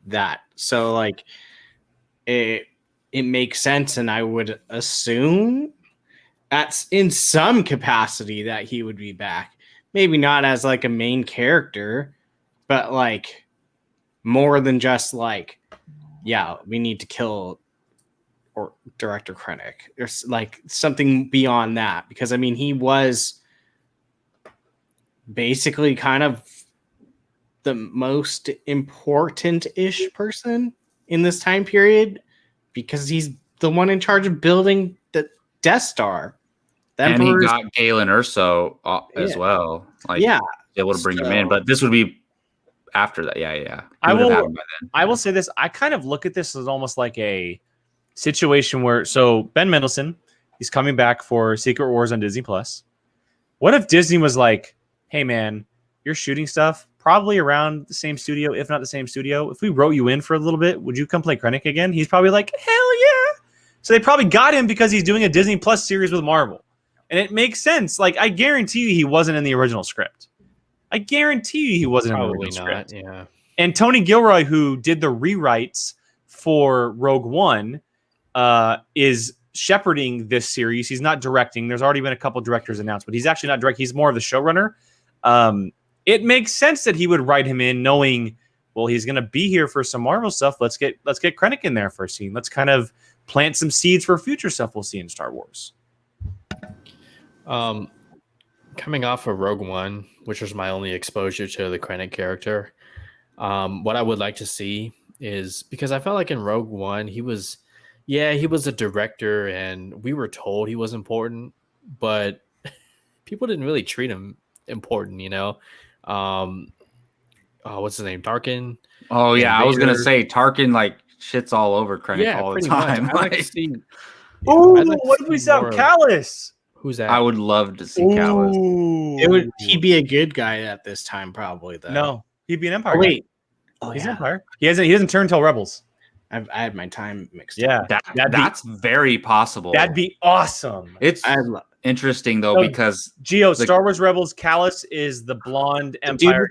that. So, like, it makes sense, and I would assume that's in some capacity that he would be back. Maybe not as like a main character, but like more than just like, yeah, we need to kill or Director Krennic. There's like something beyond that, because I mean, he was basically kind of the most important-ish person in this time period, because he's the one in charge of building the Death Star. And he got Galen Erso as well. Like, able to bring him in, but this would be after that. Yeah. I will say this. I kind of look at this as almost like a situation where, so Ben Mendelsohn, he's coming back for Secret Wars on Disney Plus. What if Disney was like, hey man, you're shooting stuff probably around the same studio, if not the same studio. If we wrote you in for a little bit, would you come play Krennic again? He's probably like, hell yeah. So they probably got him because he's doing a Disney Plus series with Marvel. And it makes sense. Like, I guarantee you he wasn't in the original script. I guarantee you he wasn't in the original script. Yeah. And Tony Gilroy, who did the rewrites for Rogue One, is shepherding this series. He's not directing. There's already been a couple directors announced, but he's actually not directing. He's more of the showrunner. It makes sense that he would write him in, knowing, well, he's going to be here for some Marvel stuff. Let's get Krennic in there for a scene. Let's kind of plant some seeds for future stuff we'll see in Star Wars. Coming off of Rogue One, which was my only exposure to the Krennic character, what I would like to see is, because I felt like in Rogue One he was a director and we were told he was important, but people didn't really treat him important, you know. What's his name? Tarkin. Oh yeah, I was gonna say Tarkin like shits all over Krennic all the time. I'd like to see. What if we saw Callus? Who's that? I would love to see Callus. He'd be a good guy at this time, probably. Though. No, he'd be an Empire. Wait, he's Empire. He hasn't turned till Rebels. I had my time mixed. Yeah, that's very possible. That'd be awesome. It's interesting though, because Star Wars Rebels, Callus is the blonde Empire.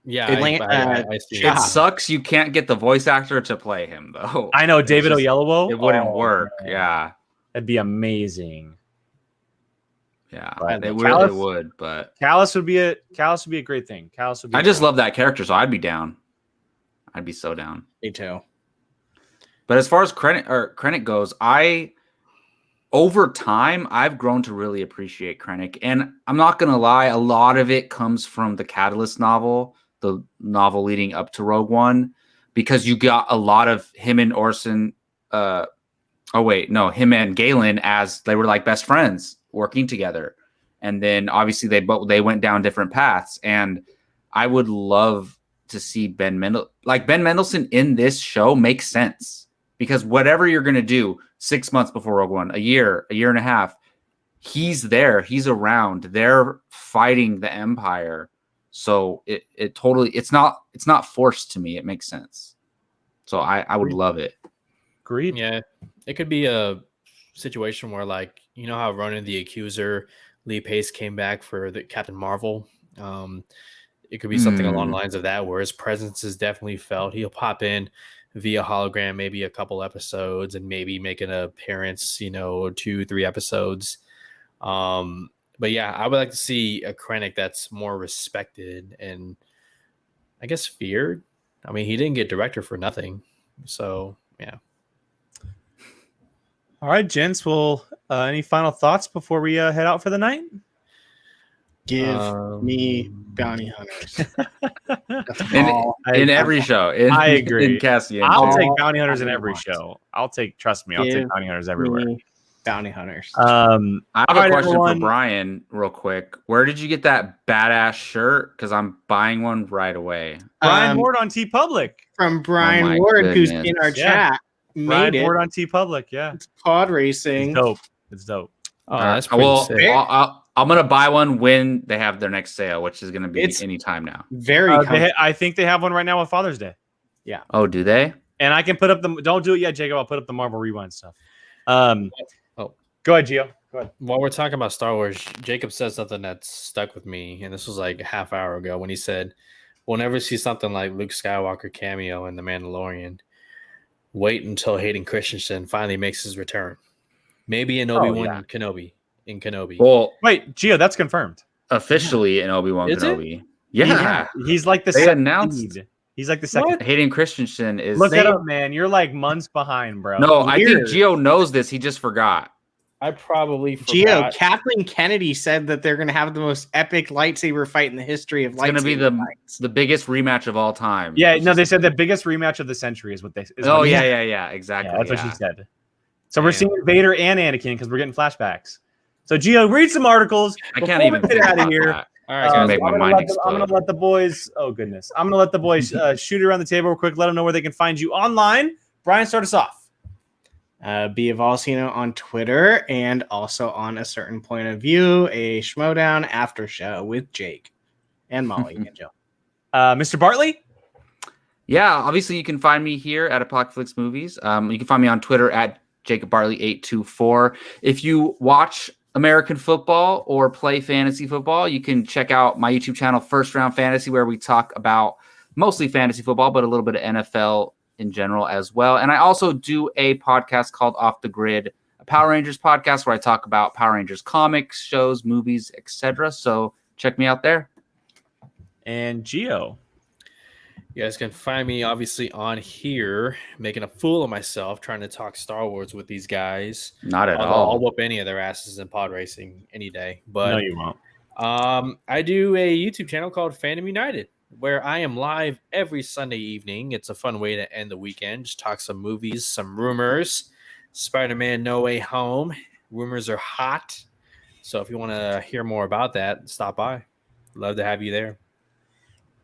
It sucks you can't get the voice actor to play him though. I know, David Oyelowo. It wouldn't work. Man. Yeah, that'd be amazing. Yeah, it would, but Callus would be a great thing. I just love that character, so I'd be down. I'd be so down. Me too. But as far as Krennic goes, over time I've grown to really appreciate Krennic, and I'm not gonna lie, a lot of it comes from the Catalyst novel, the novel leading up to Rogue One, because you got a lot of him and Orson. Him and Galen, as they were like best friends working together. and then obviously they went down different paths. And I would love to see Ben Mendelsohn in this show makes sense, because whatever you're going to do 6 months before Rogue One, a year and a half, he's there, he's around, they're fighting the Empire. So it totally, it's not forced to me. It makes sense. So I would love it. Agreed. Yeah, it could be a situation where, like, you know how Ronan the Accuser, Lee Pace came back for the Captain Marvel. It could be something along the lines of that, where his presence is definitely felt. He'll pop in via hologram, maybe a couple episodes, and maybe make an appearance, 2-3 episodes. But yeah, I would like to see a Krennic that's more respected and I guess feared. I mean, he didn't get director for nothing. So yeah. All right, gents. Well, any final thoughts before we head out for the night? Give me bounty hunters. in every show. I agree. In Cassian. I'll take bounty hunters in every show. Trust me, I'll take bounty hunters everywhere. Bounty hunters. I have a question everyone. for Brian real quick. Where did you get that badass shirt? Because I'm buying one right away. Brian Ward on TeePublic. From Brian Ward, who's in our chat. Brian Made Ward on TeePublic, yeah. It's pod racing. It's dope. Oh, that's pretty sick. I'm gonna buy one when they have their next sale, which is gonna be any time now. Very I think they have one right now on Father's Day. Yeah. Oh, do they? And I can put up don't do it yet, Jacob. I'll put up the Marvel Rewind stuff. Go ahead, Gio. Go ahead. While we're talking about Star Wars, Jacob said something that stuck with me, and this was like a half hour ago when he said, "We'll never see something like Luke Skywalker cameo in The Mandalorian. Wait until Hayden Christensen finally makes his return. Maybe in Obi-Wan Kenobi." In Kenobi. Well, wait, Gio, that's confirmed. Officially in Obi-Wan Kenobi. Yeah. He's like the second lead. He's like the second. What? Hayden Christensen is. Look it up, man. You're like months behind, bro. No, I think Gio knows this. He just forgot. I probably forgot. Gio, Kathleen Kennedy said that they're going to have the most epic lightsaber fight in the history of lightsaber. It's going to be the biggest rematch of all time. Yeah, no, they said the biggest rematch of the century is what they. Yeah, exactly. Yeah, that's what she said. So we're seeing Vader and Anakin because we're getting flashbacks. So Gio, read some articles. I can't even get out of here. All right, guys. I'm gonna let the boys. Oh goodness, I'm gonna let the boys shoot around the table real quick. Let them know where they can find you online. Brian, start us off. Be Evolcino on Twitter and also on A Certain Point of View, a Schmodown after show with Jake and Molly and Joe. Mr. Bartley? Yeah, obviously you can find me here at Apocaflix Movies. You can find me on Twitter at Jacob Bartley 824. If you watch American football or play fantasy football, you can check out my YouTube channel, First Round Fantasy, where we talk about mostly fantasy football, but a little bit of NFL in general as well. And I also do a podcast called Off the Grid, a Power Rangers podcast where I talk about Power Rangers comics, shows, movies, etc. So check me out there. And Gio. You guys can find me obviously on here making a fool of myself trying to talk Star Wars with these guys. Not at all. I'll whoop any of their asses in pod racing any day. But no, you won't. I do a YouTube channel called Fandom United, where I am live every Sunday evening. It's a fun way to end the weekend. Just talk some movies, some rumors. Spider-Man No Way Home. Rumors are hot. So if you want to hear more about that, stop by. Love to have you there.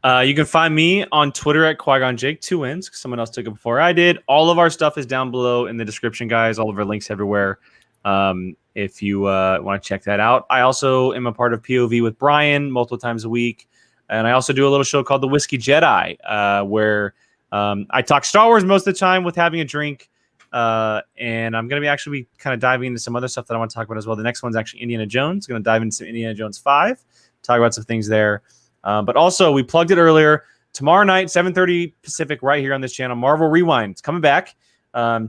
You can find me on Twitter at Qui-Gon Jake, 2 wins, because someone else took it before I did. All of our stuff is down below in the description, guys. All of our links everywhere. If you want to check that out. I also am a part of POV with Brian multiple times a week. And I also do a little show called The Whiskey Jedi, where I talk Star Wars most of the time with having a drink. And I'm going to be actually kind of diving into some other stuff that I want to talk about as well. The next one's actually Indiana Jones. I'm going to dive into some Indiana Jones 5, talk about some things there. But also, we plugged it earlier. Tomorrow night, 7:30 Pacific, right here on this channel, Marvel Rewind. It's coming back.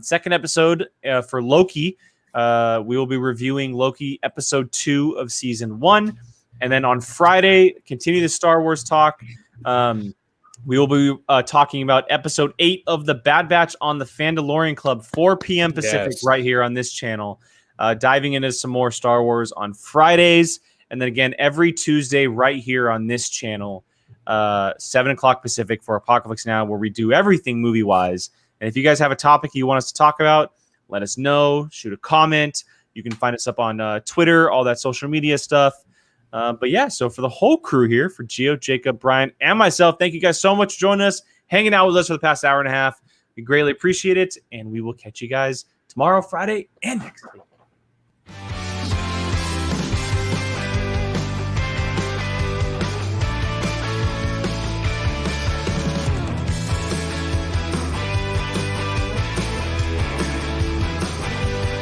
Second episode for Loki. We will be reviewing Loki episode 2 of season 1. And then on Friday, continue the Star Wars talk. We will be talking about episode 8 of the Bad Batch on the Fandalorian Club, 4 p.m. Pacific, right here on this channel. Diving into some more Star Wars on Fridays. And then again, every Tuesday right here on this channel, 7 o'clock Pacific for Apocaflix Now, where we do everything movie-wise. And if you guys have a topic you want us to talk about, let us know. Shoot a comment. You can find us up on Twitter, all that social media stuff. But yeah, so for the whole crew here, for Gio, Jacob, Brian, and myself, thank you guys so much for joining us, hanging out with us for the past hour and a half. We greatly appreciate it, and we will catch you guys tomorrow, Friday, and next week.